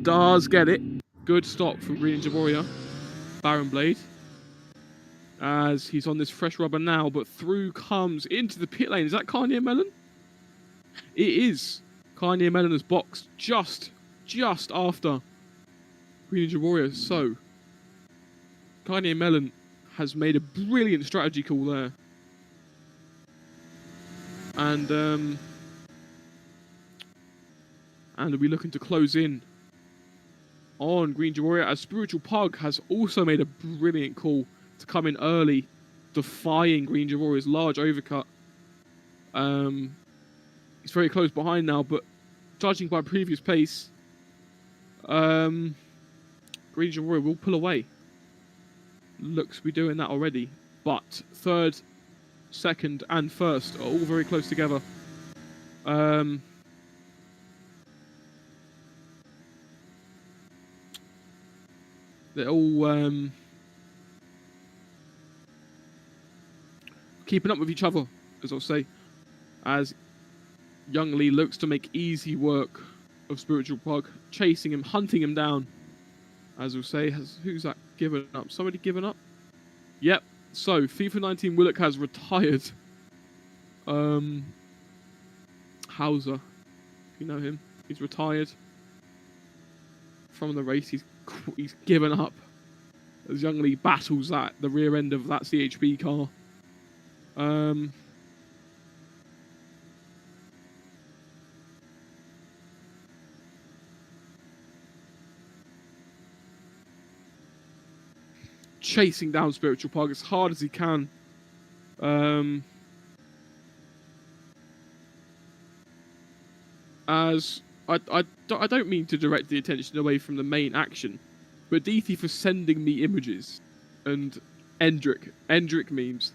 Does get it. Good stop from Greeny Javoria. Baron Blade. As he's on this fresh rubber now, but through comes into the pit lane. Is that Kanye Melon? It is Kanye Melaner's box just after Green Ninja Warrior. So Kanye Melon has made a brilliant strategy call there. And we're looking to close in on Green Ninja Warrior, as Spiritual Pug has also made a brilliant call to come in early, defying Green Ninja Warrior's large overcut. He's very close behind now, but judging by previous pace, Green Ninja Warrior will pull away. Looks to be doing that already, but third, second, and first are all very close together. They're all keeping up with each other, as I'll say, as Young Lee looks to make easy work of Spiritual Pug, chasing him, hunting him down. As we'll say, who's that given up? Somebody given up? Yep. So FIFA 19 Willock has retired. Hauser, if you know him, he's retired from the race. He's given up as Young Lee battles the rear end of that CHB car. Chasing down Spiritual Pug as hard as he can. As I don't mean to direct the attention away from the main action, but DT for sending me images and Endrick memes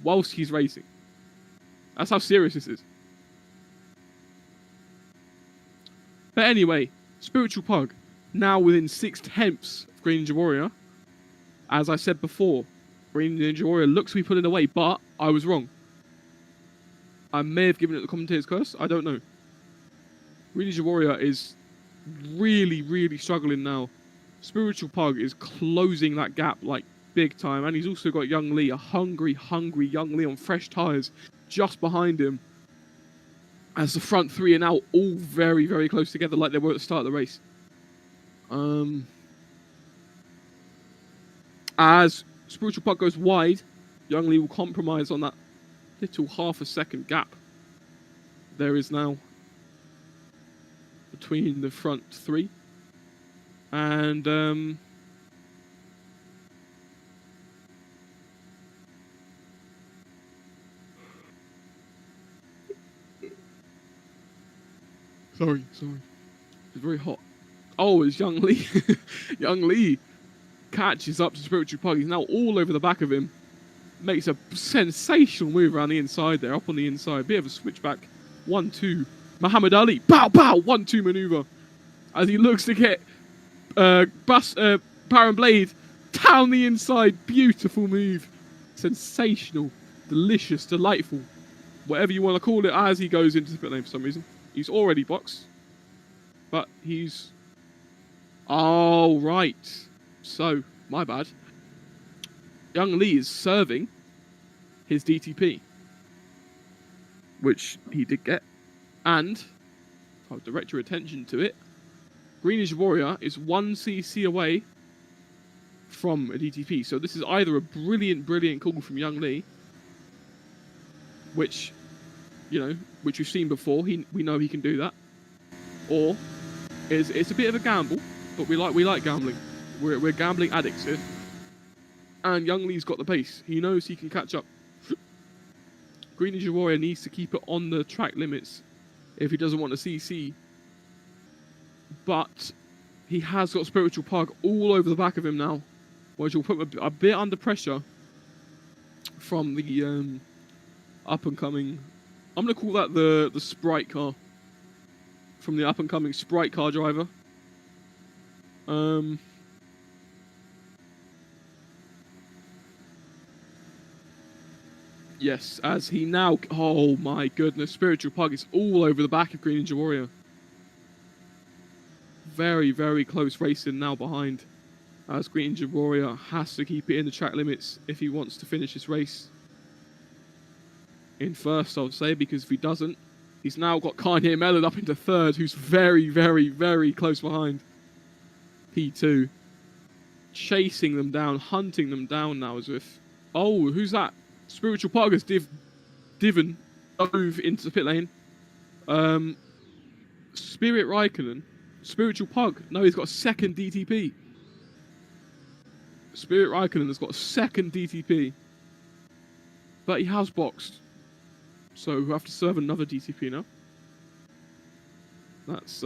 whilst he's racing. That's how serious this is. But anyway, Spiritual Pug now within 6/10 of Green Ninja Warrior. As I said before, Green Ninja Warrior looks to be pulling away, but I was wrong. I may have given it the commentator's curse. I don't know. Green Ninja Warrior is really struggling now. Spiritual Pug is closing that gap like big time, and he's also got Young Lee, a hungry Young Lee on fresh tyres, just behind him. As the front three are now all very close together, like they were at the start of the race. As Spiritual Pug goes wide, Young Lee will compromise on that little half a second gap there is now between the front three. And sorry, it's very hot. Oh, it's Young Lee. Young Lee catches up to Spiritual Pug. He's now all over the back of him. Makes a sensational move around the inside there, up on the inside. Bit of a switchback. 1-2. Muhammad Ali. Pow, pow. 1-2 maneuver. As he looks to get Power and Blade down the inside. Beautiful move. Sensational. Delicious. Delightful. Whatever you want to call it, as he goes into the pit lane for some reason. He's already boxed. But he's... Oh, right. So, my bad. Young Lee is serving his DTP, which he did get. And, I'll direct your attention to it, Green Ninja Warrior is 1cc away from a DTP. So this is either a brilliant call from Young Lee, which, you know, which we've seen before. We know he can do that. Or, it's a bit of a gamble, but we like gambling. We're gambling addicts here. And Young Lee's got the pace. He knows he can catch up. Green Ninja Warrior needs to keep it on the track limits if he doesn't want to CC. But he has got Spiritual Pug all over the back of him now, which will put him a bit under pressure from the up-and-coming... I'm going to call that the Sprite car. From the up-and-coming Sprite car driver. Yes, as he now... Oh my goodness, Spiritual Pug is all over the back of Green Ninja Warrior. Very close racing now behind. As Green Ninja Warrior has to keep it in the track limits if he wants to finish this race in first, I would say, because if he doesn't, He's now got Kanye Mellon up into third, who's very, very, very close behind P2. Chasing them down, hunting them down now as if... Oh, who's that? Spiritual Pug has Divin dove into the pit lane. Spirit Raikkonen. Spiritual Pug. No, he's got a second DTP. Spirit Raikkonen has got a second DTP. But he has boxed. So we'll have to serve another DTP now. That's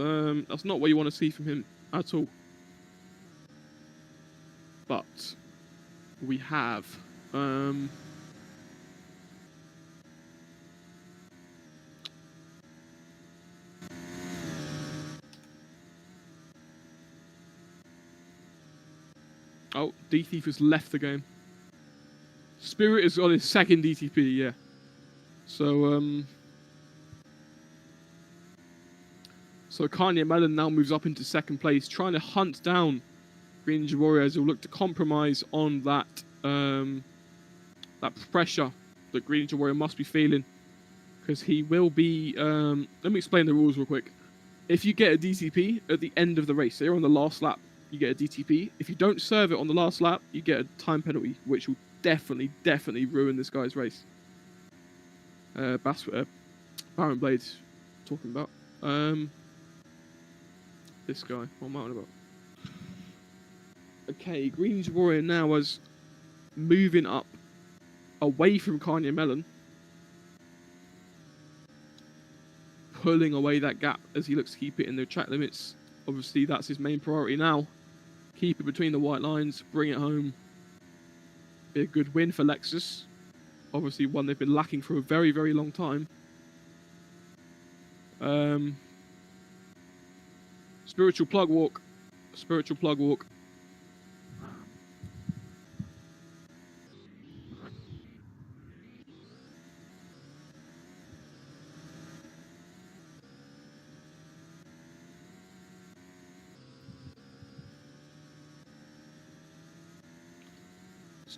not what you want to see from him at all. But we have oh, D-Thief has left the game. Spirit is on his second DTP, yeah. So Kanye Mellon now moves up into second place, trying to hunt down Green Ninja Warrior as he'll look to compromise on that that pressure that Green Ninja Warrior must be feeling, because he will be. Let me explain the rules real quick. If you get a DTP at the end of the race, so you're on the last lap, you get a DTP. If you don't serve it on the last lap, you get a time penalty, which will definitely ruin this guy's race. Baron Blades talking about. This guy, what am I on about? Okay, Green Ninja Warrior now is moving up away from Kanye Mellon, pulling away that gap as he looks to keep it in the track limits. Obviously, that's his main priority now. Keep it between the white lines, bring it home. Be a good win for Lexus. Obviously, one they've been lacking for a very, very long time. Spiritual plug walk. Spiritual plug walk.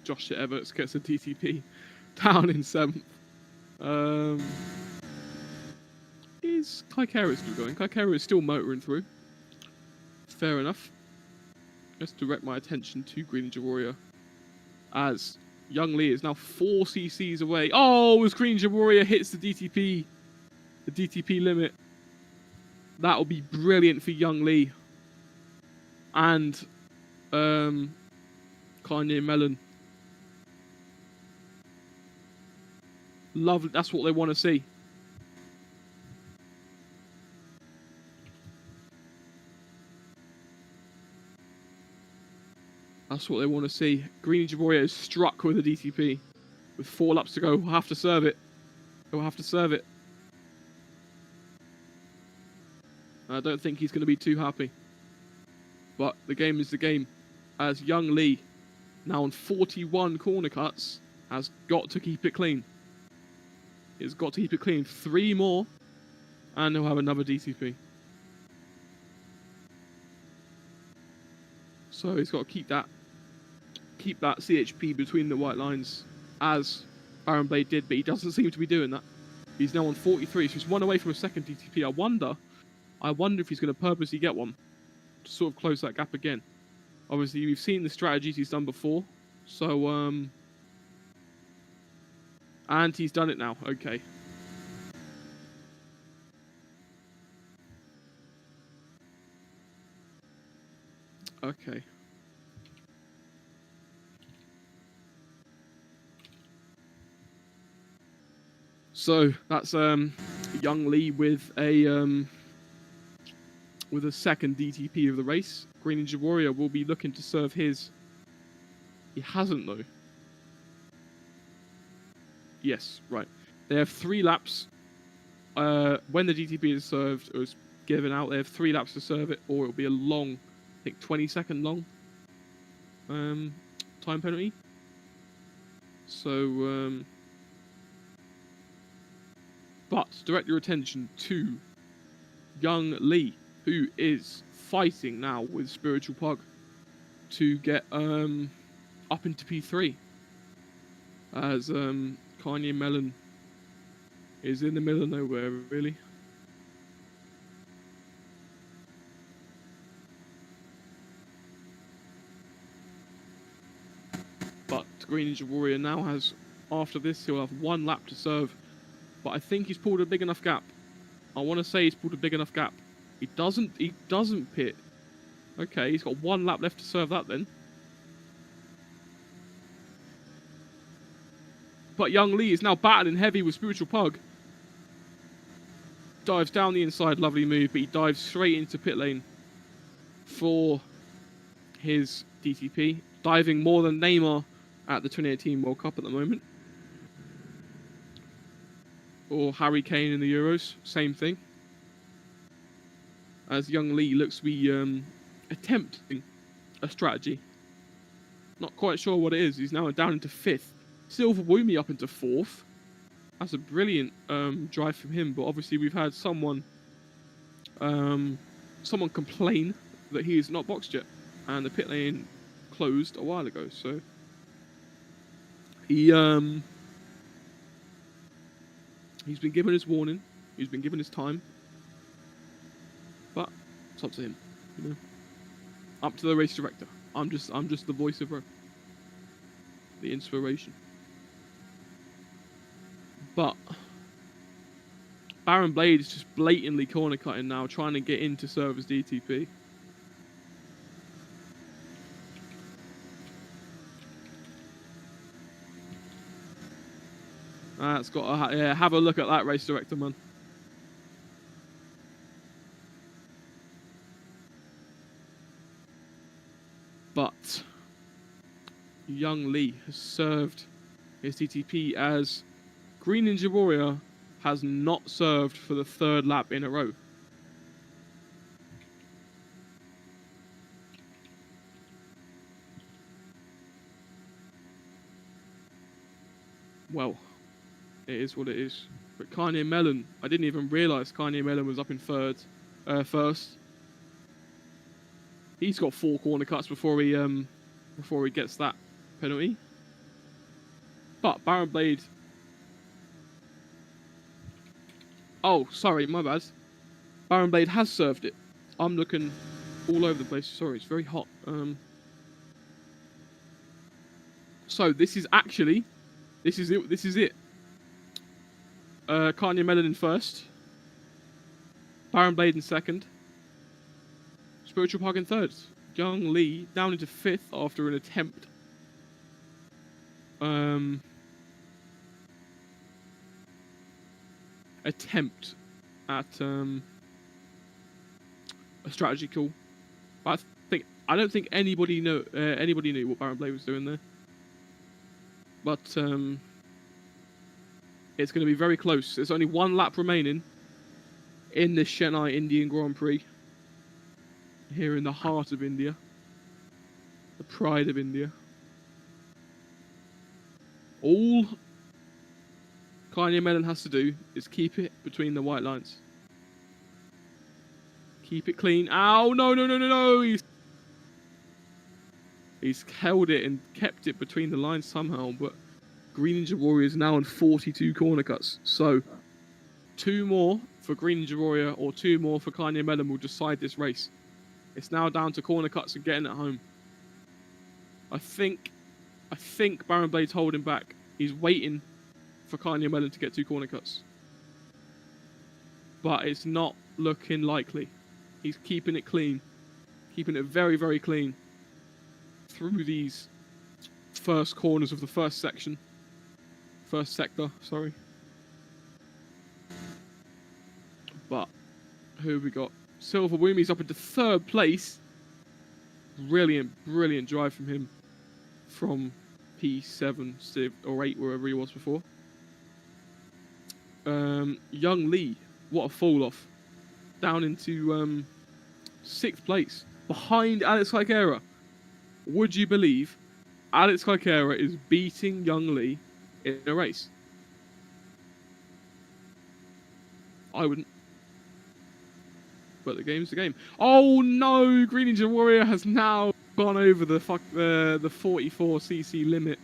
Josh Everts gets a DTP down in 7th. Is Kaikera still going? Kaikera is still motoring through. Fair enough. Let's direct my attention to Green Ninja Warrior, as Young Lee is now 4 cc's away. Oh, as Green Ninja Warrior hits the DTP limit. That'll be brilliant for Young Lee and Kanye Mellon. Lovely. That's what they want to see. That's what they want to see. Green Ninja Warrior is struck with a DTP. With 4 laps to go, we'll have to serve it. We'll have to serve it. I don't think he's going to be too happy. But the game is the game. As Young Lee, now on 41 corner cuts, has got to keep it clean. He's got to keep it clean. 3 more, and he'll have another DTP. So he's got to keep that CHP between the white lines, as Baron Blade did, but he doesn't seem to be doing that. He's now on 43, so he's 1 away from a second DTP. I wonder if he's going to purposely get one to sort of close that gap again. Obviously, we've seen the strategies he's done before, so and he's done it now. Okay. Okay. So that's Young Lee with a second DTP of the race. Green Ninja Warrior will be looking to serve his. He hasn't though. Yes, right. They have 3 laps. When the DTP is served or is given out, they have 3 laps to serve it, or it'll be a long, I think 20-second long time penalty. So, but direct your attention to Young Lee, who is fighting now with Spiritual Pug to get up into P3, as Kanye Mellon is in the middle of nowhere, really. But Green Ninja Warrior now has, after this, he'll have 1 lap to serve. But I think he's pulled a big enough gap. I want to say he's pulled a big enough gap. He doesn't pit. Okay, he's got 1 lap left to serve that then. But Young Lee is now battling heavy with Spiritual Pug. Dives down the inside, lovely move, but he dives straight into pit lane for his DTP. Diving more than Neymar at the 2018 World Cup at the moment. Or Harry Kane in the Euros, same thing. As Young Lee looks to be attempting a strategy. Not quite sure what it is. He's now down into 5th. Silver Woomy up into 4th. That's a brilliant drive from him, but obviously we've had someone complain that he is not boxed yet, and the pit lane closed a while ago. So he's been given his warning, he's been given his time, but it's up to him, you know. Up to the race director. I'm just the voice of the inspiration. But Baron Blade is just blatantly corner cutting now, trying to get into serve as DTP. That's got to have a look at that, race director, man. But Young Lee has served his DTP as Green Ninja Warrior has not served for the 3rd lap in a row. Well, it is what it is. But Kanye Melon, I didn't even realise Kanye Melon was up in first. He's got 4 corner cuts before he gets that penalty. But Baron Blade. Oh, sorry, my bad. Baron Blade has served it. I'm looking all over the place. Sorry, it's very hot. So this is it. This is it. Kanye Melon in 1st. Baron Blade in 2nd. Spiritual Pug in 3rd. Young Lee down into 5th after an attempt. At a strategy call. But I don't think anybody knew what Baron Blade was doing there. But it's going to be very close. There's only 1 lap remaining in this Chennai Indian Grand Prix. Here in the heart of India. The pride of India. All Kanye Melon has to do is keep it between the white lines. Keep it clean. Ow, no. He's held it and kept it between the lines somehow, but Green Ninja Warrior is now on 42 corner cuts. So 2 more for Green Ninja Warrior or 2 more for Kanye Melon will decide this race. It's now down to corner cuts and getting it home. I think Baron Blade's holding back. He's waiting for Kanye Melon to get 2 corner cuts. But it's not looking likely. He's keeping it clean. Keeping it very, very clean. Through these first corners of the first section. First sector, sorry. But who have we got? Silver Woomy's up into 3rd place. Brilliant drive from him. From P7 or 8, wherever he was before. Young Lee, what a fall off. Down into 6th place. Behind Alex Kaikera. Would you believe Alex Kaikera is beating Young Lee in a race? I wouldn't. But the game's the game. Oh no! Green Ninja Warrior has now gone over the 44cc limit.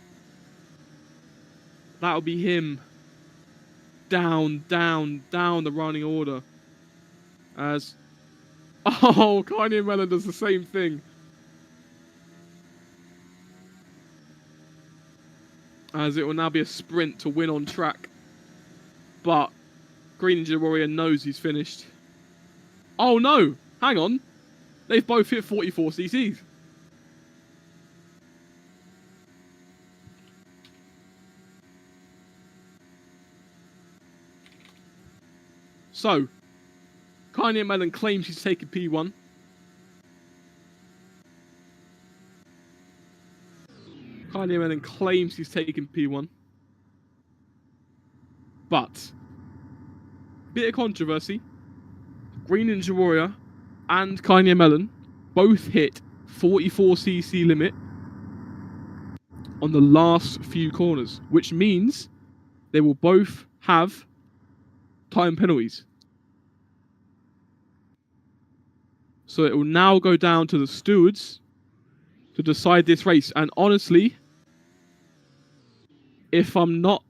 That'll be him down the running order. As Kanye Mellon does the same thing. As it will now be a sprint to win on track. But Green Ninja Warrior knows he's finished. Oh no! Hang on. They've both hit 44 cc's. So, Kanye Mellon claims he's taken P1. Kanye Mellon claims he's taken P1. But, bit of controversy. Green Ninja Warrior and Kanye Mellon both hit 44cc limit on the last few corners, which means they will both have time penalties. So it will now go down to the stewards to decide this race. And honestly, if I'm not...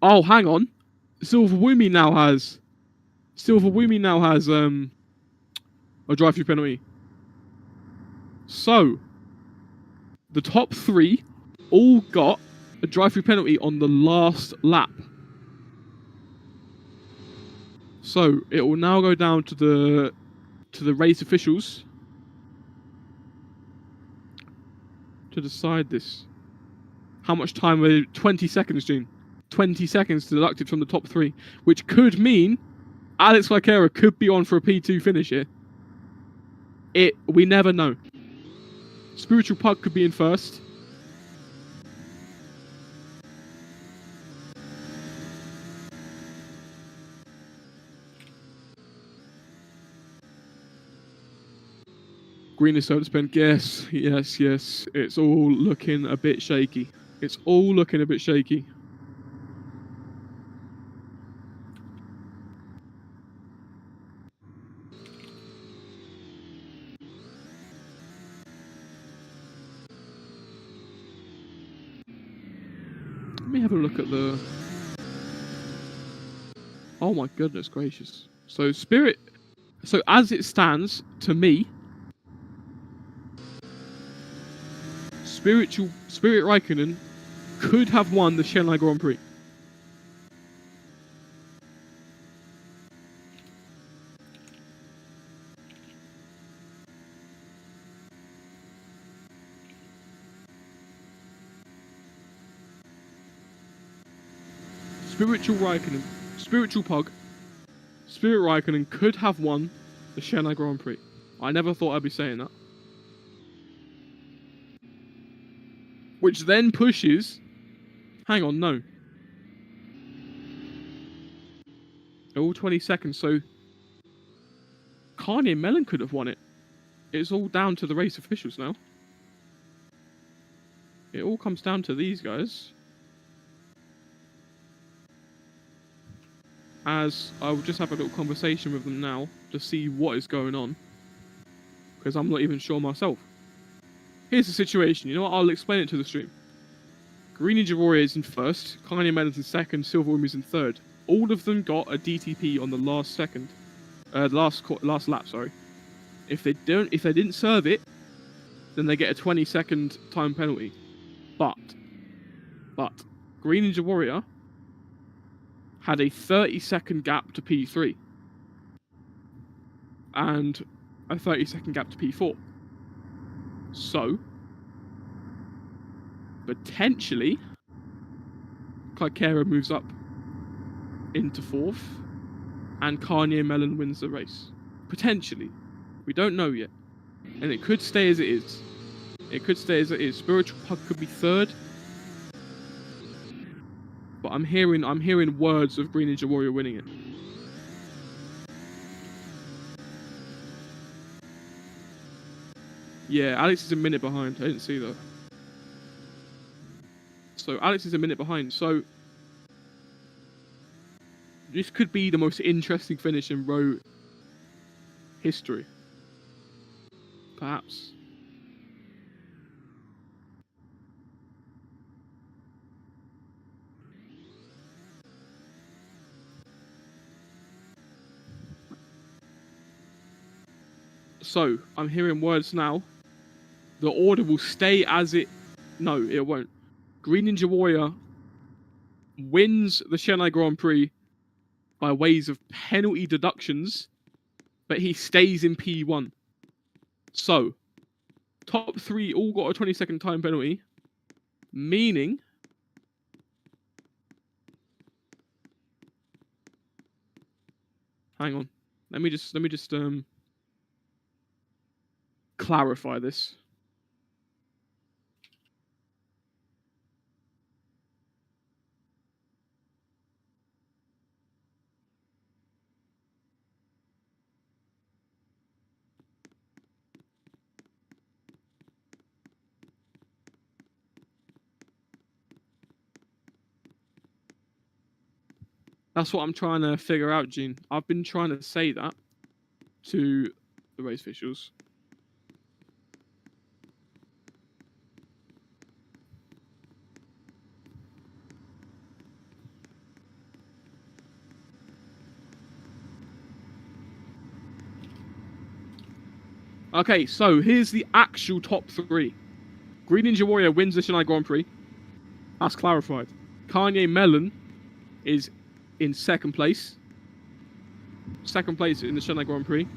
Oh, hang on. Silver Woomy now has a drive-through penalty. So, the top three all got a drive-through penalty on the last lap. So it will now go down to the race officials to decide this. How much time were 20 seconds, Gene? 20 seconds deducted from the top three, which could mean Alex Vaquera could be on for a P2 finish here. We never know. Spiritual Pug could be in first. Green is soda spent. Yes. It's all looking a bit shaky. Let me have a look at the... Oh my goodness gracious. So as it stands, to me, Spirit Raikkonen could have won the Chennai Grand Prix. Spiritual Pug, Spirit Raikkonen could have won the Chennai Grand Prix. I never thought I'd be saying that. Which then pushes... Hang on, no. All 20 seconds, so... Kanye Mellon could have won it. It's all down to the race officials now. It all comes down to these guys. As I will just have a little conversation with them now to see what is going on. Because I'm not even sure myself. Here's the situation. You know what? I'll explain it to the stream. Green Ninja Warrior is in first. Kanye Mellon's in second. Silver Woomy in third. All of them got a DTP on the last second. Last lap, sorry. If they didn't serve it, then they get a 20-second time penalty. But Green Ninja Warrior had a 30-second gap to P3 and a 30-second gap to P4. So, potentially, Kaikera moves up into fourth and Kanye Mellon wins the race. Potentially. We don't know yet. And it could stay as it is. Spiritual Pug could be third. But I'm hearing words of Green Ninja Warrior winning it. Yeah, Alex is a minute behind. I didn't see that. So Alex is a minute behind. So this could be the most interesting finish in RHO history. Perhaps. So, I'm hearing words now. The order will stay as it... No, it won't. Green Ninja Warrior wins the Chennai Grand Prix by ways of penalty deductions, but he stays in P1. So, top 3 all got a 20-second time penalty, meaning... Hang on. Let me just clarify this. That's what I'm trying to figure out, Gene. I've been trying to say that to the race officials. Okay, so here's the actual top 3. Green Ninja Warrior wins the Chennai Grand Prix. That's clarified. Kanye Melon is in second place. Second place in the Chennai Grand Prix.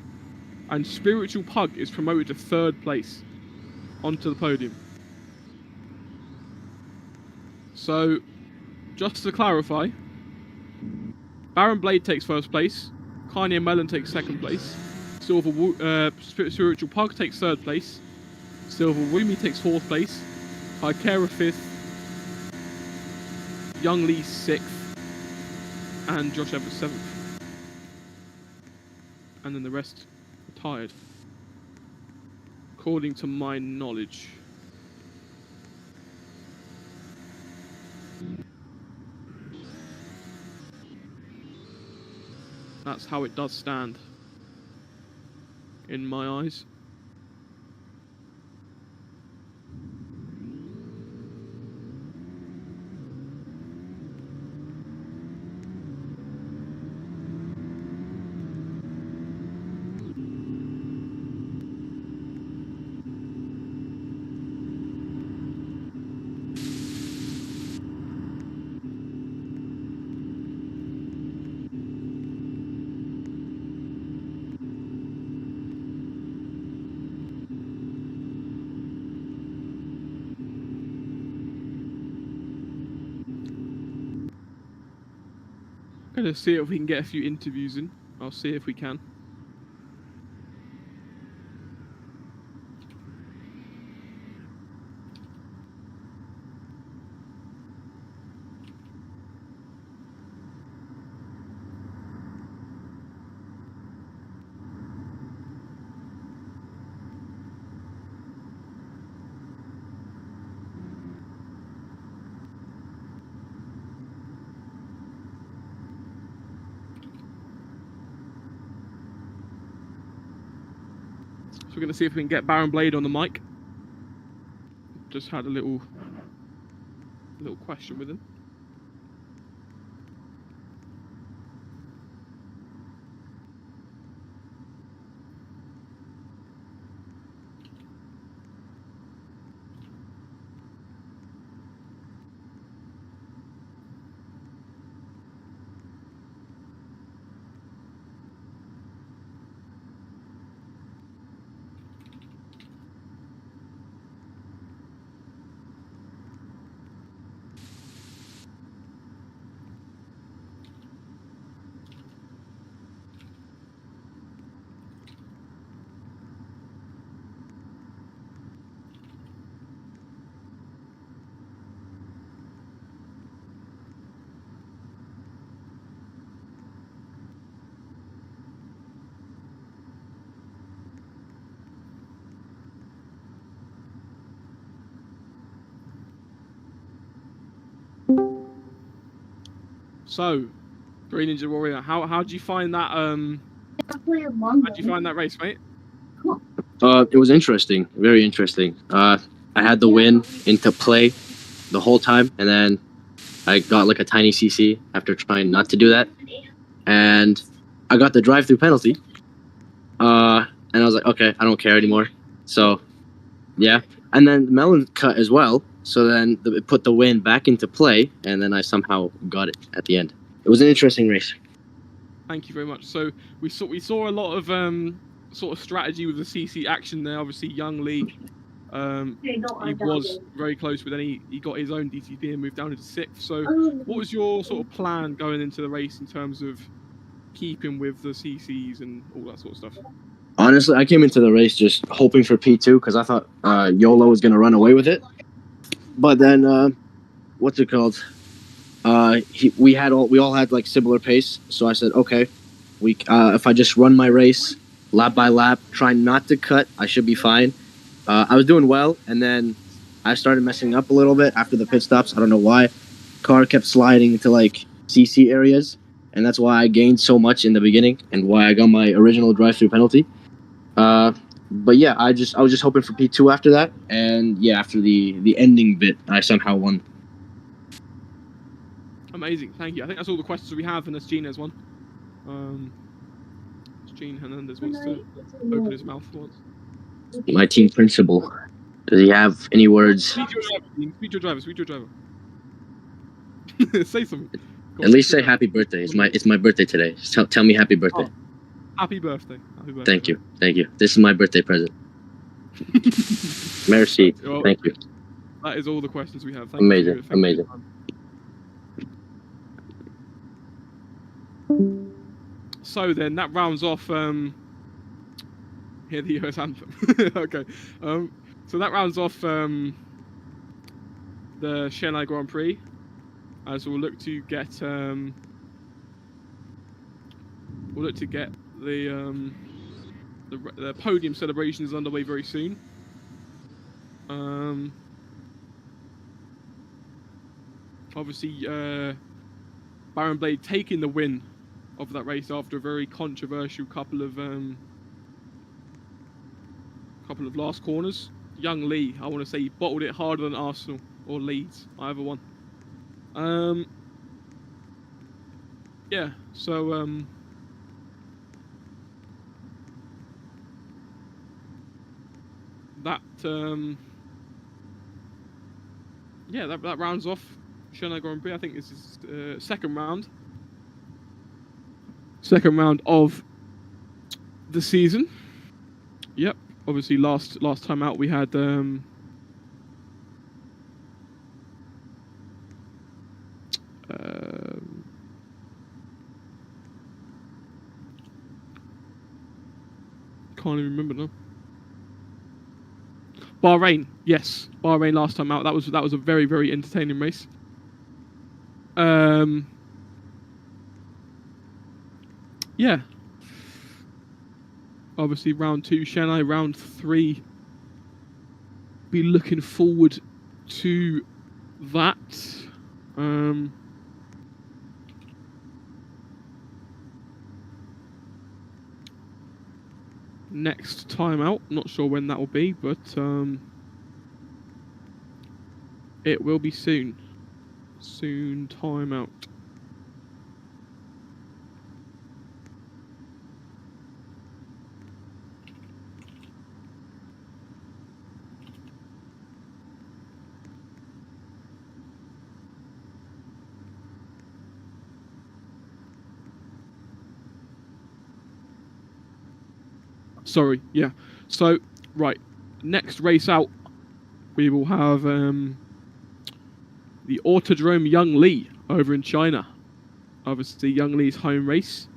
And Spiritual Pug is promoted to third place onto the podium. So, just to clarify, Baron Blade takes first place. Kanye Melon takes second place. Spiritual Pug takes third place. Silver Woomy takes fourth place. Hykera fifth. Young Lee sixth. And Josh Evans seventh. And then the rest retired, according to my knowledge. That's how it does stand in my eyes. Gonna see if we can get a few interviews in. I'll see if we can. So we're going to see if we can get Baron Blade on the mic. Just had a little question with him. So, Green Ninja Warrior, how'd you find that? How'd you find that race, mate? It was interesting, very interesting. I had the win into play the whole time, and then I got like a tiny CC after trying not to do that, and I got the drive-through penalty. And and I was like, okay, I don't care anymore. So, yeah. And then Melon cut as well. So then it put the win back into play, and then I somehow got it at the end. It was an interesting race. Thank you very much. So we saw a lot of sort of strategy with the CC action there. Obviously, Young Lee, he was very close, but then he got his own DTP and moved down into 6th. So what was your sort of plan going into the race in terms of keeping with the CCs and all that sort of stuff? Honestly, I came into the race just hoping for P2 because I thought Yola was going to run away with it. But then, what's it called? We all had like similar pace, so I said, okay, if I just run my race lap by lap, try not to cut, I should be fine. I was doing well, and then I started messing up a little bit after the pit stops. I don't know why. Car kept sliding into like CC areas, and that's why I gained so much in the beginning, and why I got my original drive-through penalty. But yeah, I was just hoping for P2 after that, and yeah, after the ending bit, I somehow won. Amazing, thank you. I think that's all the questions we have, unless Gene has one. Gene Hernandez wants to open his mouth once. My team principal. Does he have any words? Speak your driver. Say something. At least say happy birthday. It's my birthday today. Just tell me happy birthday. Oh, happy birthday. Thank you. This is my birthday present. Merci. Well, thank you. That is all the questions we have. Amazing. So then that rounds off hear the US anthem. Okay. So that rounds off the Chennai Grand Prix, as we'll look to get the podium celebrations underway very soon. Obviously, Baron Blade taking the win of that race after a very controversial couple of last corners. Young Lee, I want to say, he bottled it harder than Arsenal or Leeds, either one. Yeah, so that rounds off Chennai Grand Prix. I think this is second round of the season. Yep. Obviously, last time out we had can't even remember now. Bahrain, yes, Bahrain last time out. That was a very, very entertaining race. Yeah. Obviously, round 2 Chennai, round 3. Be looking forward to that. Next time out, not sure when that will be, but it will be soon. Soon time out. Sorry, yeah. So, right, next race out, we will have the Autodrome Young Lee over in China. Obviously, Young Lee's home race.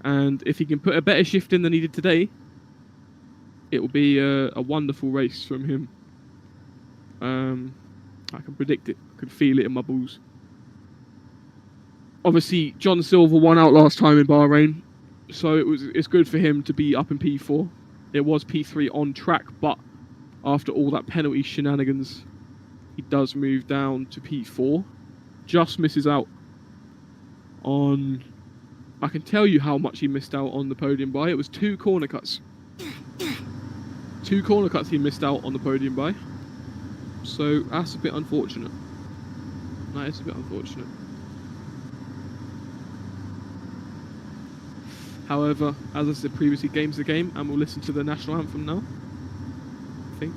And if he can put a better shift in than he did today, it will be a wonderful race from him. I can predict it. I can feel it in my balls. Obviously, John Silver won out last time in Bahrain. So it's good for him to be up in P4. It was P3 on track, but after all that penalty shenanigans, he does move down to P4. Just misses out on... I can tell you how much he missed out on the podium by. It was 2 corner cuts. 2 corner cuts he missed out on the podium by. So that's a bit unfortunate. That is a bit unfortunate. However, as I said previously, game's the game, and we'll listen to the national anthem now, I think.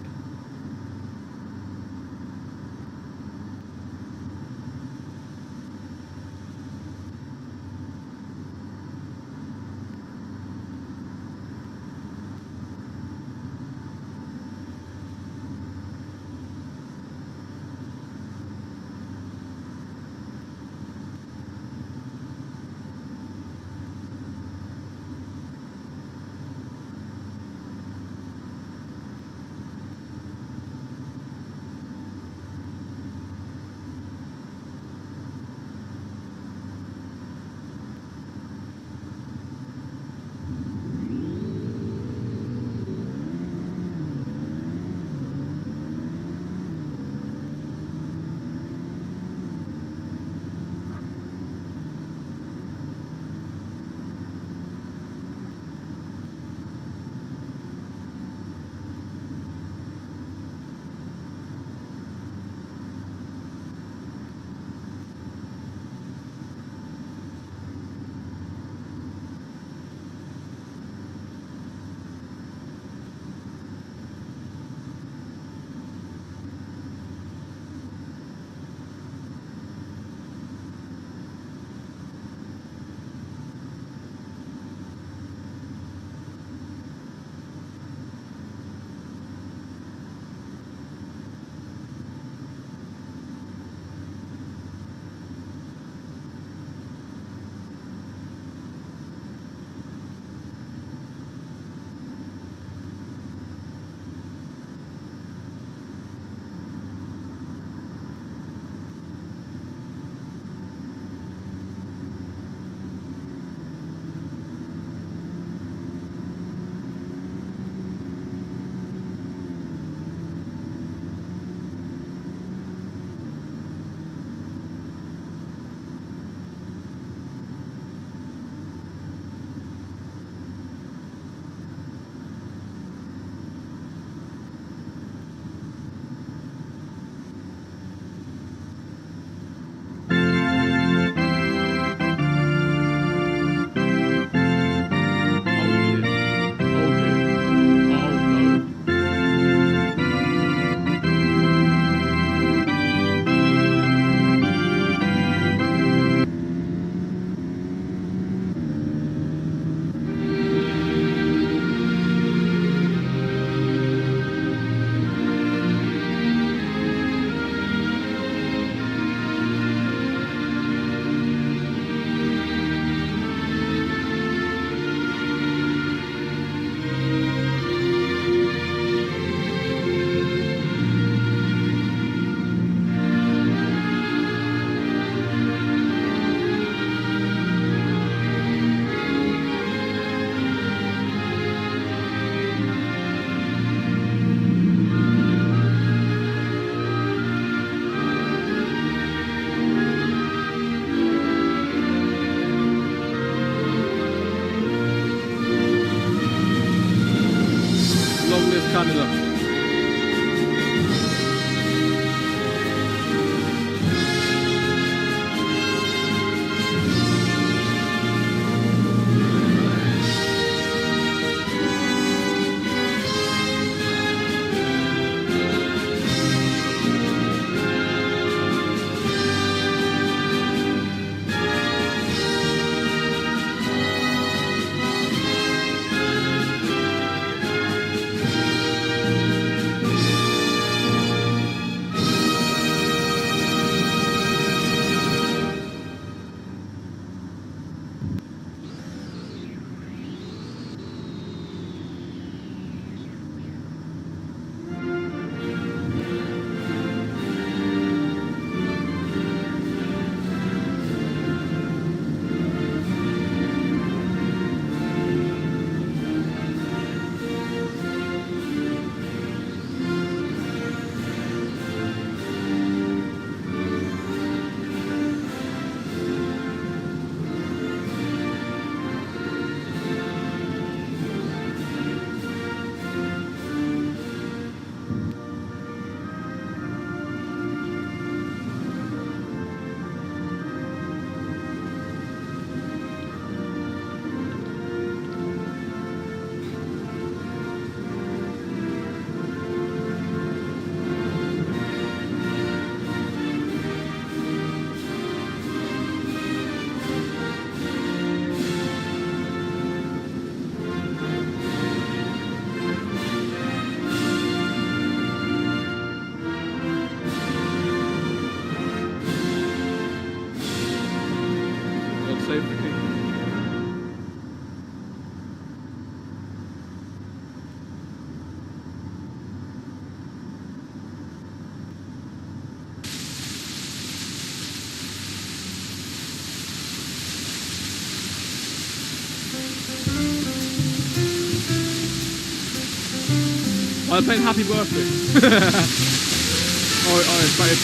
they're playing Happy Birthday. It's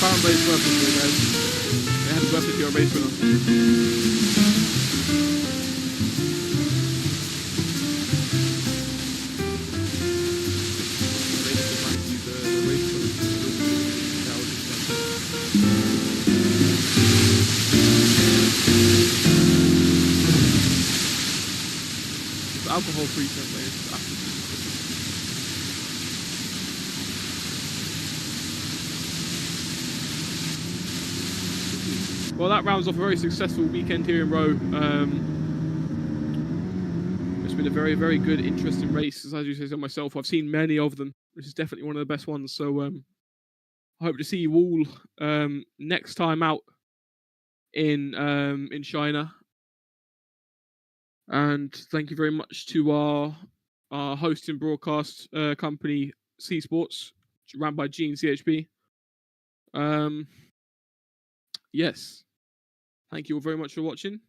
Baron Blade's birthday today, guys. Yeah, happy birthday to your race winner. Alcohol-free Chennai is absolutely disgusting. Well, that rounds off a very successful weekend here in Rowe. It's been a very, very good, interesting race, as you say so myself. I've seen many of them. This is definitely one of the best ones. So I hope to see you all next time out in China. And thank you very much to our host and broadcast company, C Sports, run by Gene CHP. Yes. Thank you all very much for watching.